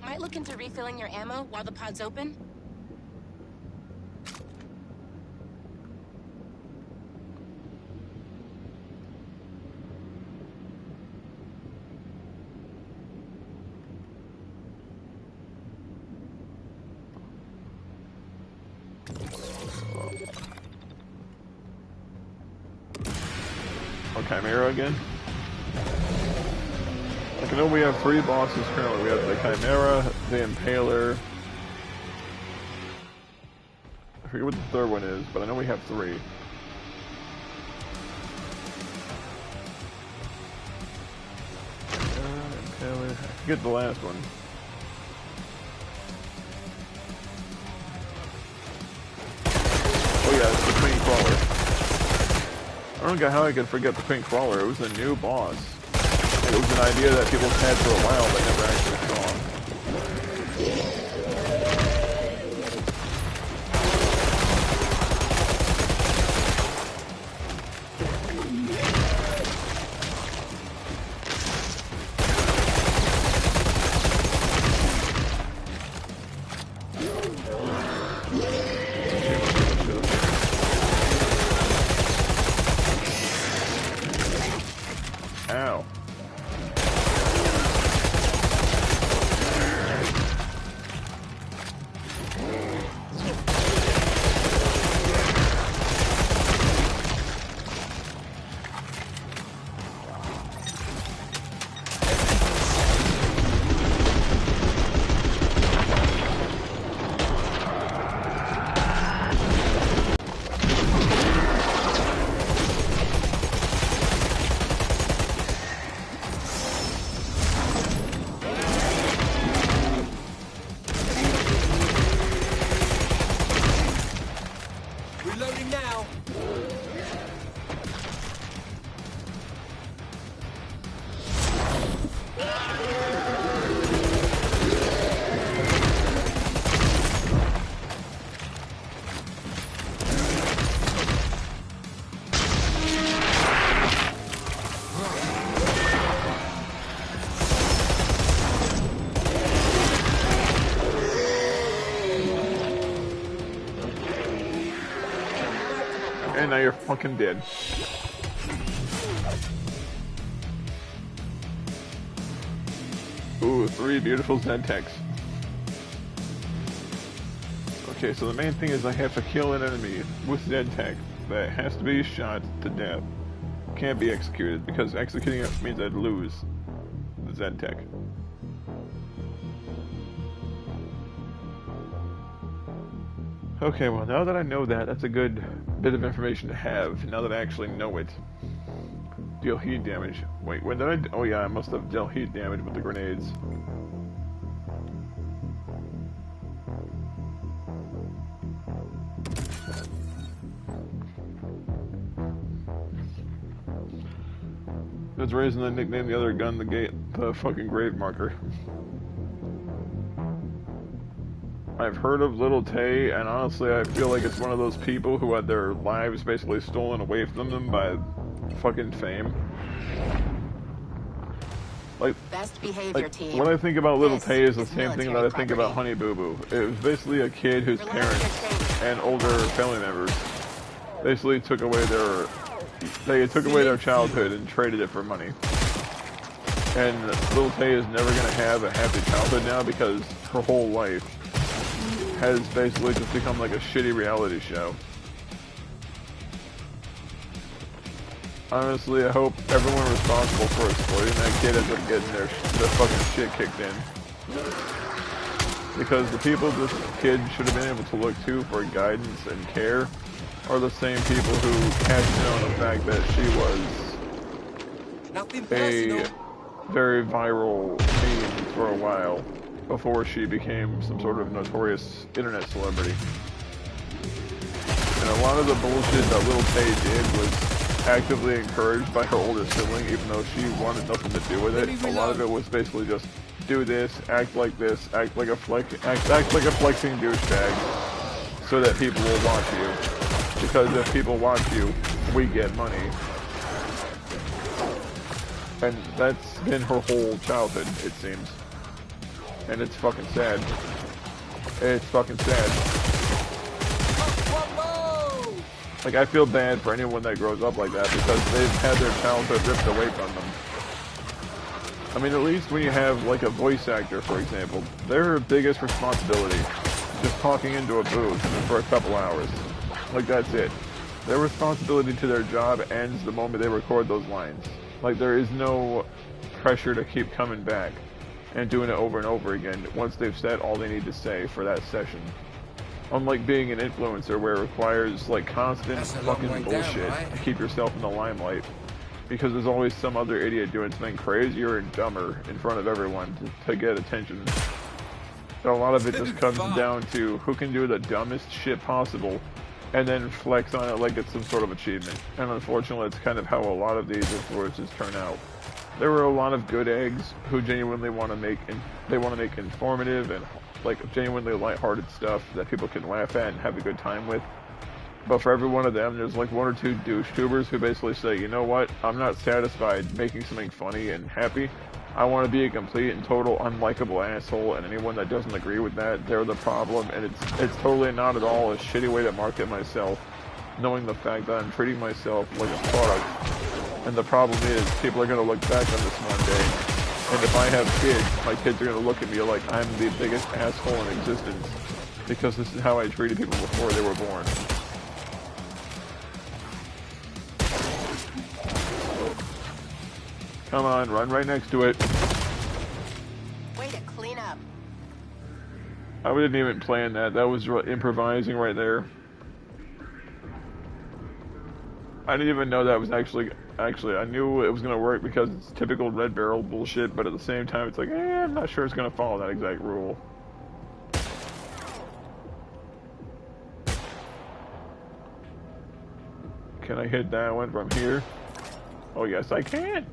Speaker 2: Might look into refilling your ammo while the pod's open.
Speaker 1: Oh, Chimera again? Like, I know we have 3 bosses currently. We have the Chimera, the Impaler. I forget what the third one is, but I know we have 3. Impaler. I forget the last one. Oh yeah, it's the Queen Crawler. I don't get how I could forget the Queen Crawler. It was a new boss. And it was an idea that people had for a while but never actually saw. Ow.
Speaker 3: Reloading now.
Speaker 1: And now you're fucking dead. Ooh, 3 beautiful Zentecs. Okay, so the main thing is I have to kill an enemy with Zentec that has to be shot to death. Can't be executed, because executing it means I'd lose the Zentec. Okay, well now that I know that, that's a good bit of information to have, now that I actually know it. Deal heat damage. Wait, when did I... Oh yeah, I must have dealt heat damage with the grenades. That's the reason I nicknamed the other gun the fucking grave marker. I've heard of Little Tay, and honestly I feel like it's one of those people who had their lives basically stolen away from them by fucking fame. Like,
Speaker 2: Best behavior,
Speaker 1: like
Speaker 2: team.
Speaker 1: when I think about Little
Speaker 2: This
Speaker 1: Tay is the
Speaker 2: is
Speaker 1: same thing that
Speaker 2: military
Speaker 1: I think about
Speaker 2: property.
Speaker 1: Honey Boo Boo. It was basically a kid whose
Speaker 2: Rely on your
Speaker 1: parents
Speaker 2: training.
Speaker 1: and older family members basically took away their childhood and traded it for money. And Little Tay is never gonna have a happy childhood now because her whole life has basically just become like a shitty reality show. Honestly, I hope everyone responsible for exploiting that kid ends up getting their fucking shit kicked in. Because the people this kid should have been able to look to for guidance and care are the same people who cashed in on the fact that she was
Speaker 3: Nothing
Speaker 1: a
Speaker 3: personal.
Speaker 1: very viral meme for a while before she became some sort of notorious internet celebrity. And a lot of the bullshit that Little Tay did was actively encouraged by her older sibling, even though she wanted nothing to do with it. A lot of it was basically just do this, act like this, act like a flexing douchebag, so that people will watch you. Because if people watch you, we get money. And that's been her whole childhood, it seems. And it's fucking sad. It's fucking sad. Like, I feel bad for anyone that grows up like that because they've had their childhood ripped away from them. I mean, at least when you have, like, a voice actor, for example, their biggest responsibility is just talking into a booth for a couple hours. Like, that's it. Their responsibility to their job ends the moment they record those lines. Like, there is no pressure to keep coming back and doing it over and over again once they've said all they need to say for that session. Unlike being an influencer where it requires like constant fucking bullshit to keep yourself in the limelight. Because there's always some other idiot doing something crazier and dumber in front of everyone to get attention. So a lot of it just comes down to who can do the dumbest shit possible and then flex on it like it's some sort of achievement. And unfortunately, it's kind of how a lot of these influencers turn out. There were a lot of good eggs who genuinely want to make informative and like genuinely lighthearted stuff that people can laugh at and have a good time with. But for every one of them, there's like one or two douche tubers who basically say, you know what, I'm not satisfied making something funny and happy. I want to be a complete and total unlikable asshole, and anyone that doesn't agree with that, they're the problem. And it's totally not at all a shitty way to market myself, knowing the fact that I'm treating myself like a product. And the problem is, people are going to look back on this one day. And if I have kids, my kids are going to look at me like I'm the biggest asshole in existence. Because this is how I treated people before they were born. Come on, run right next to it.
Speaker 2: Way to clean up.
Speaker 1: I didn't even plan that. That was improvising right there. I didn't even know that was actually, I knew it was going to work because it's typical Red Barrel bullshit, but at the same time it's like, I'm not sure it's going to follow that exact rule. Can I hit that one from here? Oh yes, I can!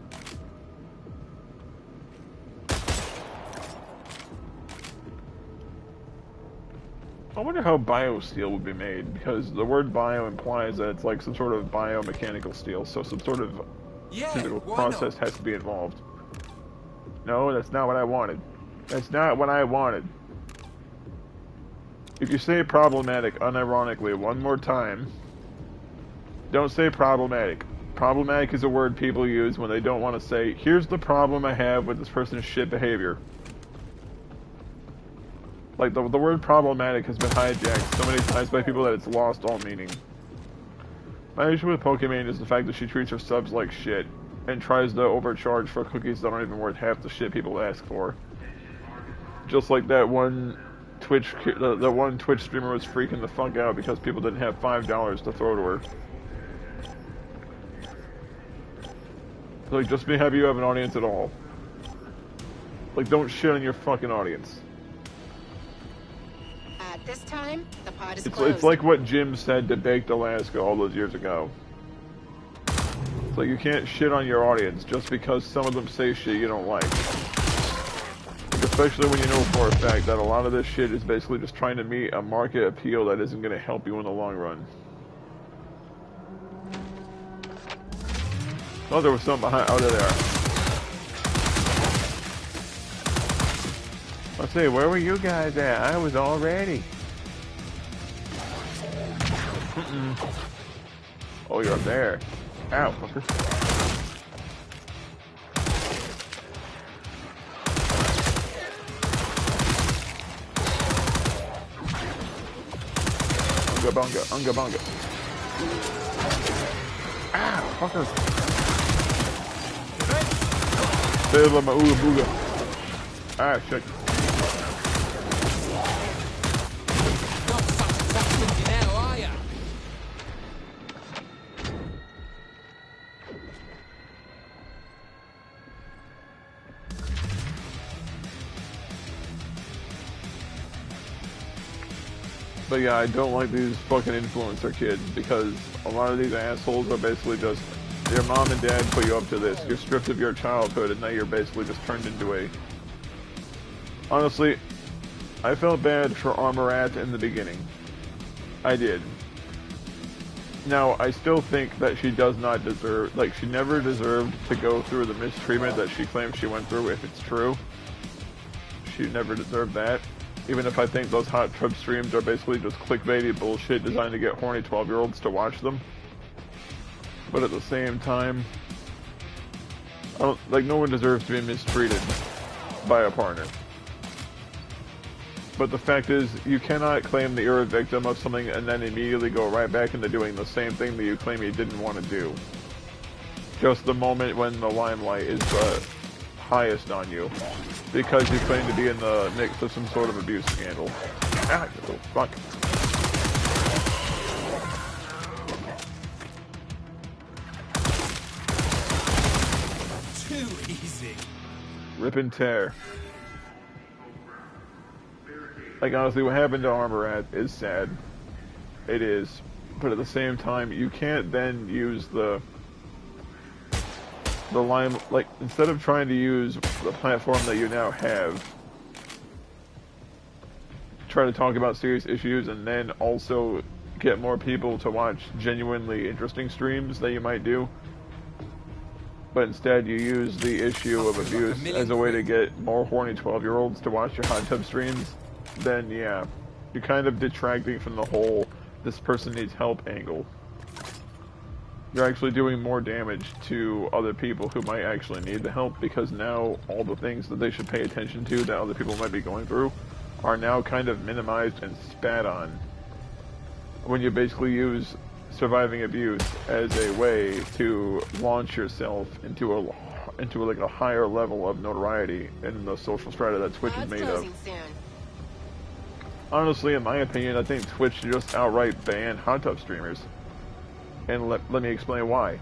Speaker 1: I wonder how biosteel would be made, because the word bio implies that it's like some sort of biomechanical steel, so some sort of physical process has to be involved. No, that's not what I wanted. That's not what I wanted. If you say problematic unironically one more time, don't say problematic. Problematic is a word people use when they don't want to say, here's the problem I have with this person's shit behavior. Like, the word problematic has been hijacked so many times by people that it's lost all meaning. My issue with Pokimane is the fact that she treats her subs like shit, and tries to overcharge for cookies that aren't even worth half the shit people ask for. Just like that one Twitch, the one Twitch streamer was freaking the fuck out because people didn't have $5 to throw to her. Like, just be happy you have an audience at all. Like, don't shit on your fucking audience.
Speaker 2: At this time, the pod is closed.
Speaker 1: It's like what Jim said to Baked Alaska all those years ago. It's like you can't shit on your audience just because some of them say shit you don't like. Especially when you know for a fact that a lot of this shit is basically just trying to meet a market appeal that isn't going to help you in the long run. Oh, there was something behind. Oh, there they are. Let's see, where were you guys at? I was all ready. Oh, you're up there. Ow, fucker. Unga bunga, unga bunga. Ah, fucker. Baby, my ooga booga. Ah, shit. But yeah, I don't like these fucking influencer kids because a lot of these assholes are basically just Your mom and dad put you up to this. You're stripped of your childhood, and now you're basically just turned into a... Honestly, I felt bad for Armorat in the beginning. I did. Now, I still think that she does not deserve... Like, she never deserved to go through the mistreatment that she claims she went through, if it's true. She never deserved that. Even if I think those hot tub streams are basically just clickbaity bullshit designed to get horny 12-year-olds to watch them. But at the same time, no one deserves to be mistreated by a partner. But the fact is, you cannot claim that you're a victim of something and then immediately go right back into doing the same thing that you claim you didn't want to do. Just the moment when the limelight is the highest on you. Because you claim to be in the mix of some sort of abuse scandal. Ah, oh, fuck.
Speaker 3: Too easy.
Speaker 1: Rip and tear. Like, honestly, what happened to Armorat is sad. It is. But at the same time, you can't then use the line, like, instead of trying to use the platform that you now have, try to talk about serious issues and then also get more people to watch genuinely interesting streams that you might do. But instead you use the issue of abuse as a way to get more horny 12-year-olds to watch your hot tub streams, then yeah, you're kind of detracting from the whole this person needs help angle. You're actually doing more damage to other people who might actually need the help, because now all the things that they should pay attention to that other people might be going through are now kind of minimized and spat on. When you basically use surviving abuse as a way to launch yourself into like a higher level of notoriety in the social strata that Twitch is made of. Honestly, in my opinion, I think Twitch should just outright ban hot tub streamers. And let me explain why.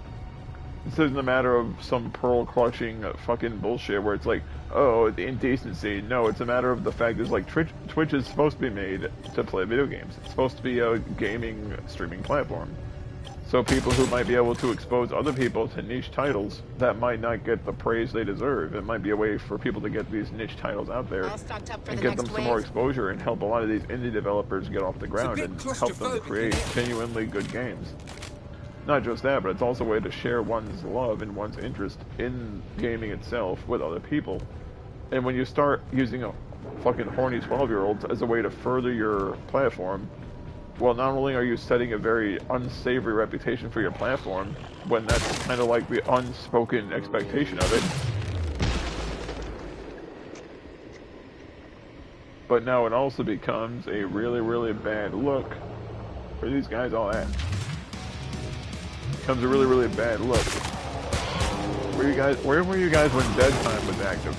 Speaker 1: This isn't a matter of some pearl-clutching fucking bullshit where it's like, oh, the indecency. No, it's a matter of the fact is, like, Twitch is supposed to be made to play video games. It's supposed to be a gaming streaming platform. So people who might be able to expose other people to niche titles that might not get the praise they deserve. It might be a way for people to get these niche titles out there and get them some more exposure and help a lot of these indie developers get off the ground and help them create genuinely good games. Not just that, but it's also a way to share one's love and one's interest in gaming itself with other people. And when you start using a fucking horny 12-year-olds as a way to further your platform, well, not only are you setting a very unsavory reputation for your platform, when that's kind of like the unspoken expectation of it, but now it also becomes a really, really bad look. Where are these guys all at? Becomes a really, really bad look. Where were you guys when Dead Time was active?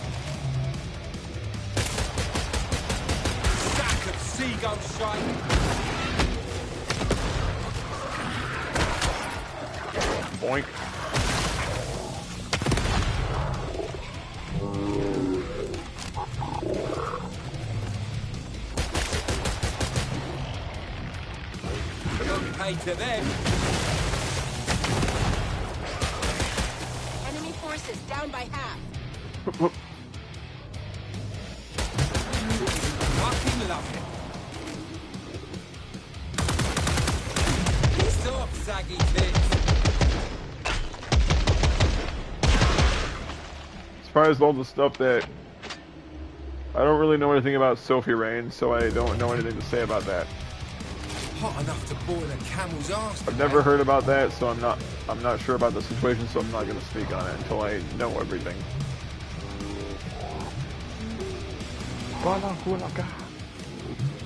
Speaker 3: Stack of seagull shite.
Speaker 1: Boink.
Speaker 3: Don't pay to them.
Speaker 2: Enemy forces down by half.
Speaker 3: Fucking love it. Stop, saggy tits.
Speaker 1: As far as all the stuff that... I don't really know anything about Sophie Rain, so I don't know anything to say about that.
Speaker 3: Hot enough to boil a camel's ass.
Speaker 1: I've never heard about that, so I'm not sure about the situation, so I'm not going to speak on it until I know everything.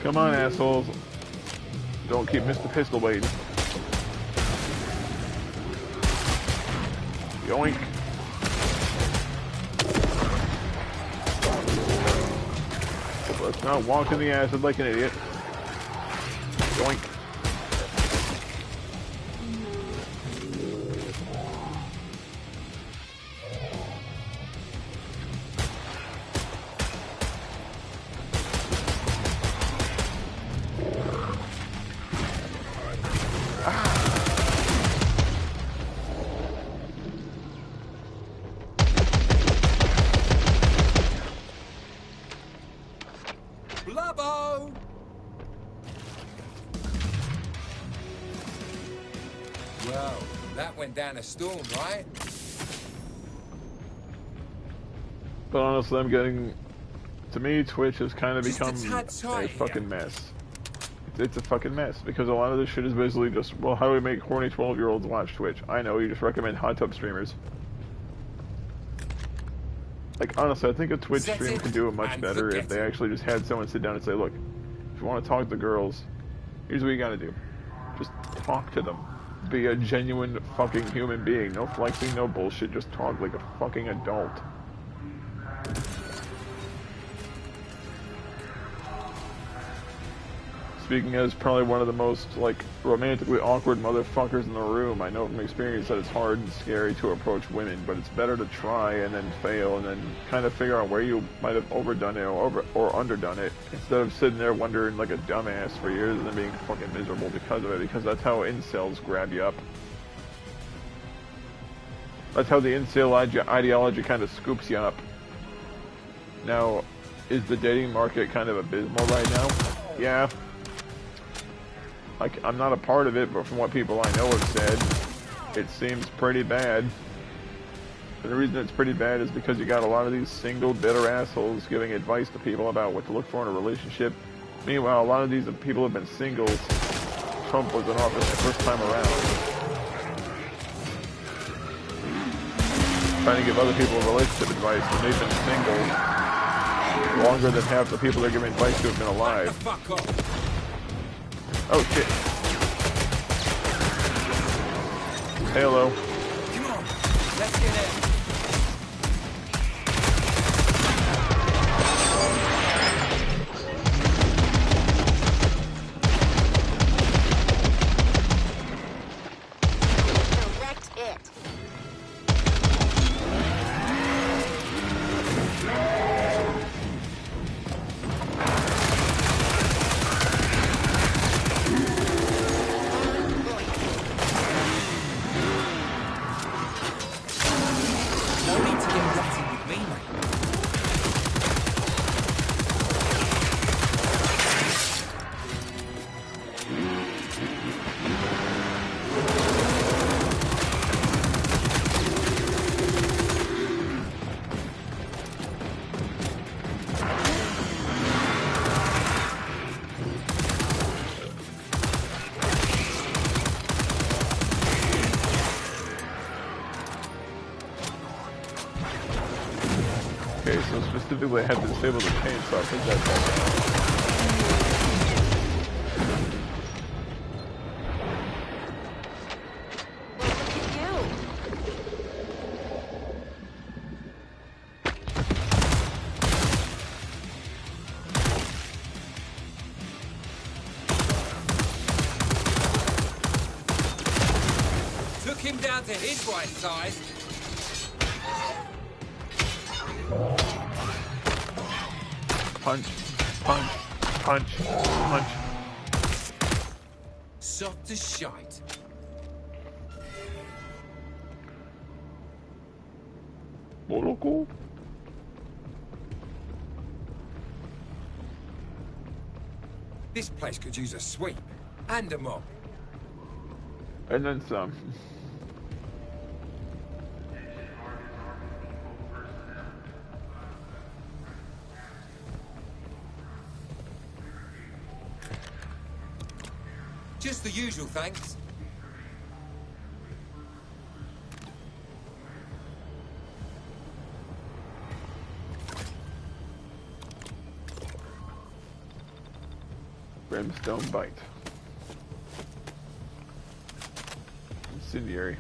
Speaker 1: Come on, assholes. Don't keep Mr. Pistol waiting. Yoink. Let's not walk in the acid like an idiot. Yoink.
Speaker 3: That went down a storm, right?
Speaker 1: But honestly, I'm getting... To me, Twitch has kind of
Speaker 3: Just a
Speaker 1: become
Speaker 3: tad
Speaker 1: a
Speaker 3: tight
Speaker 1: fucking
Speaker 3: here.
Speaker 1: mess. It's a fucking mess, because a lot of this shit is basically just, well, how do we make horny 12-year-olds watch Twitch? I know, you just recommend hot tub streamers. Like, honestly, I think a Twitch
Speaker 3: Set
Speaker 1: stream
Speaker 3: it
Speaker 1: could do it much
Speaker 3: and
Speaker 1: better if
Speaker 3: forget
Speaker 1: they
Speaker 3: it.
Speaker 1: actually just had someone sit down and say, look, if you want to talk to the girls, here's what you gotta do. Just talk to them. Be a genuine fucking human being. No flexing, no bullshit, just talk like a fucking adult. Speaking as probably one of the most, like, romantically awkward motherfuckers in the room, I know from experience that it's hard and scary to approach women, but it's better to try and then fail and then kind of figure out where you might have overdone it or underdone it, instead of sitting there wondering like a dumbass for years and then being fucking miserable because of it, because that's how incels grab you up. That's how the incel ideology kind of scoops you up. Now, is the dating market kind of abysmal right now? Yeah. Like, I'm not a part of it, but from what people I know have said, it seems pretty bad. And the reason it's pretty bad is because you got a lot of these single, bitter assholes giving advice to people about what to look for in a relationship. Meanwhile, a lot of these people have been single. Trump was in office the first time around. Trying to give other people relationship advice when they've been single longer than half the people they're giving advice to have been alive.
Speaker 3: Fuck off.
Speaker 1: Oh shit. Hello.
Speaker 3: Come on, let's get in.
Speaker 2: Direct hit.
Speaker 3: No need to get ratty with me, mate.
Speaker 1: Okay, so specifically I had to disable the chainsaw. I think that's all.
Speaker 2: Well, look at you.
Speaker 3: Took him down to his right size.
Speaker 1: Punch, punch, punch, punch.
Speaker 3: Soft as shite.
Speaker 1: Moloko?
Speaker 3: This place could use a sweep and a mop.
Speaker 1: And then some.
Speaker 3: Just the usual, thanks.
Speaker 1: Brimstone bite. Incendiary.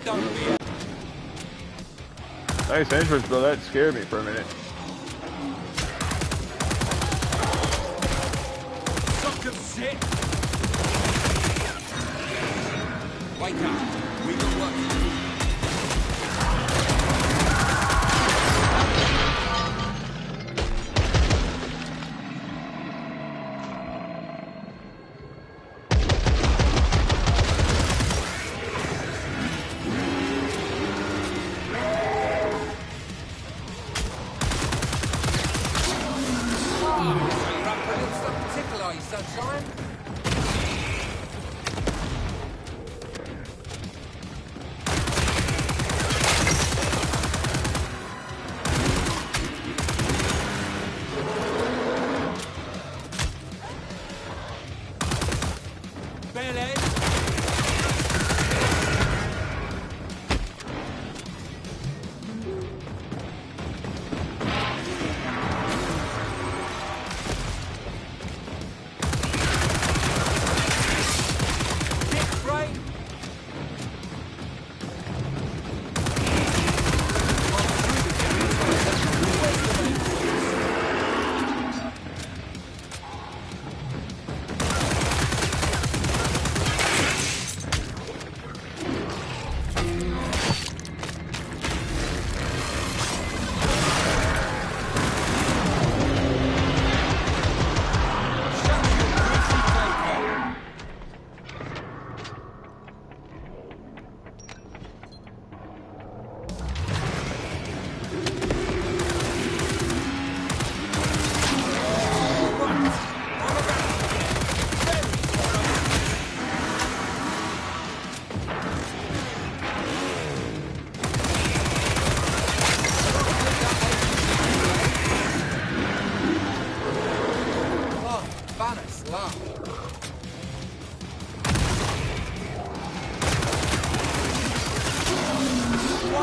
Speaker 3: Don't be
Speaker 1: Nice entrance, though. That scared me for a minute.
Speaker 3: Suck of shit! Wake up. We got work to do.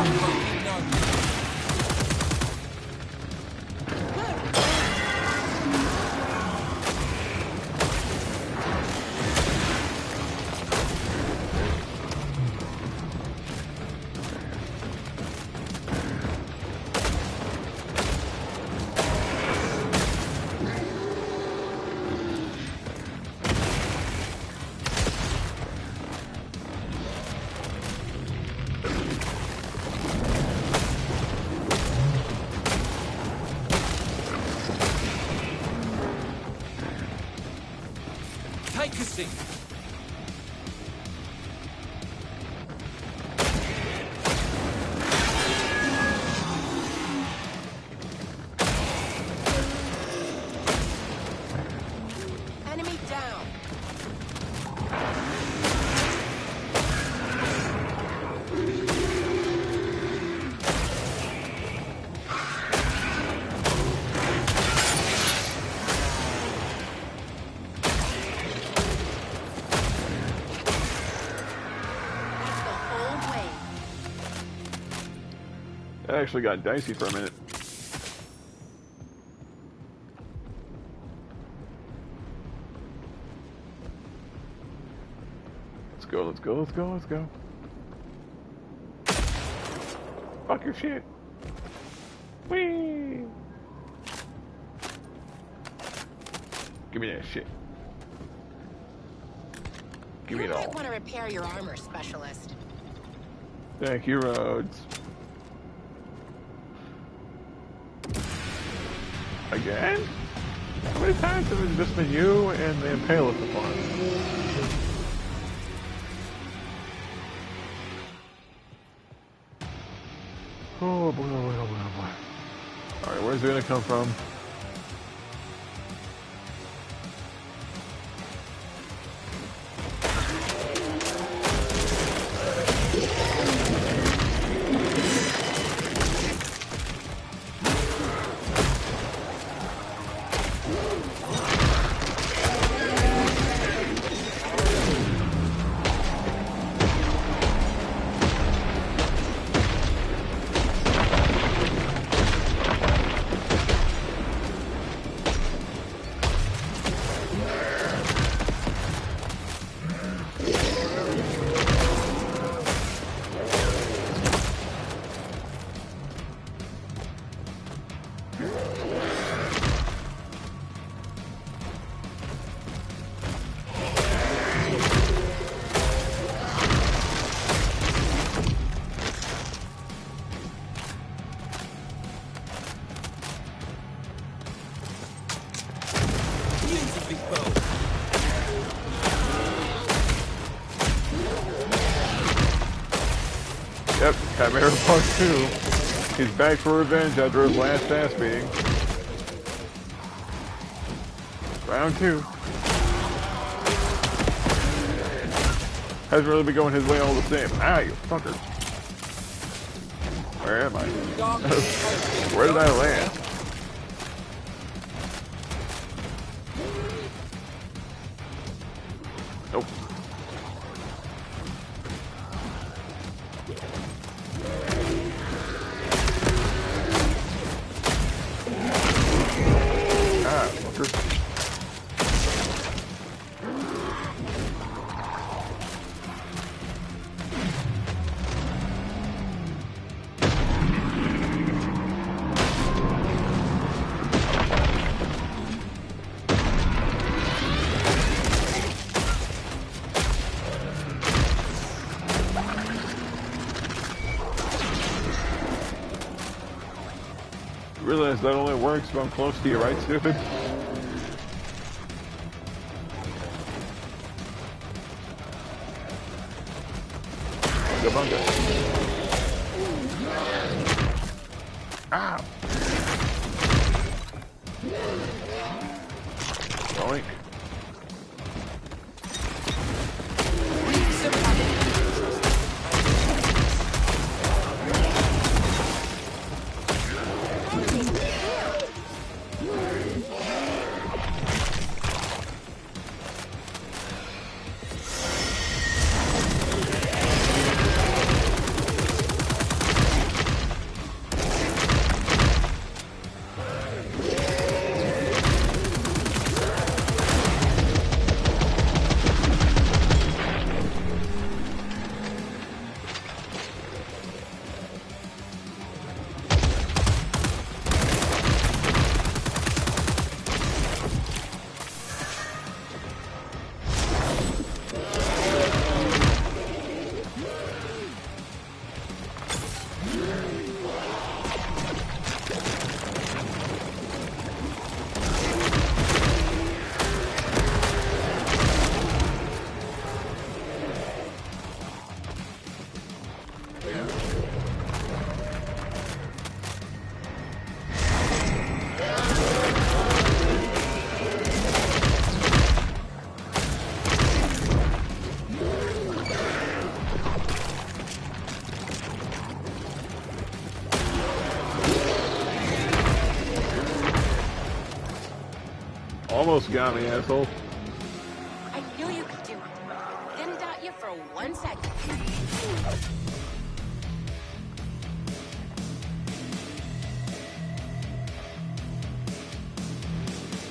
Speaker 3: fucking know. Take a seat.
Speaker 2: Enemy down. That's the whole way.
Speaker 1: That actually got dicey for a minute. Let's go, let's go, let's go, let's go. Fuck your shit. Whee! Give me that shit. Give me
Speaker 2: You
Speaker 1: it
Speaker 2: might
Speaker 1: all.
Speaker 2: want to repair your armor, specialist.
Speaker 1: Thank you, Rhodes. Again? How many times have it just been you and the Impalus upon? Oh boy, oh boy, oh boy, oh boy. Alright, where's it gonna come from?
Speaker 3: Use a big bow.
Speaker 1: Yep, Chimera Part 2. He's back for revenge after his last ass beating. Round 2. Hasn't really been going his way all the same. Ah, you fucker. Where am I? Where did I land? Nope. Ah, fucker. Realize that only works if I'm close to you, right, stupid? Gabunga. Ow! Boink. Almost got me, asshole.
Speaker 2: I knew you could do it. Didn't doubt you for 1 second.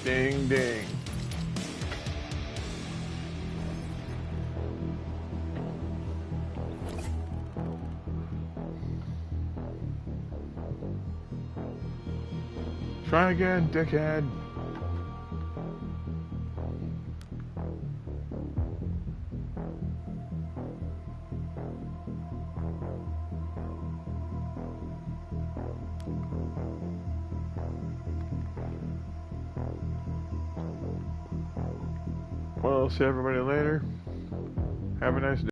Speaker 1: Ding, ding. Try again, dickhead. Well, see everybody later. Have a nice day.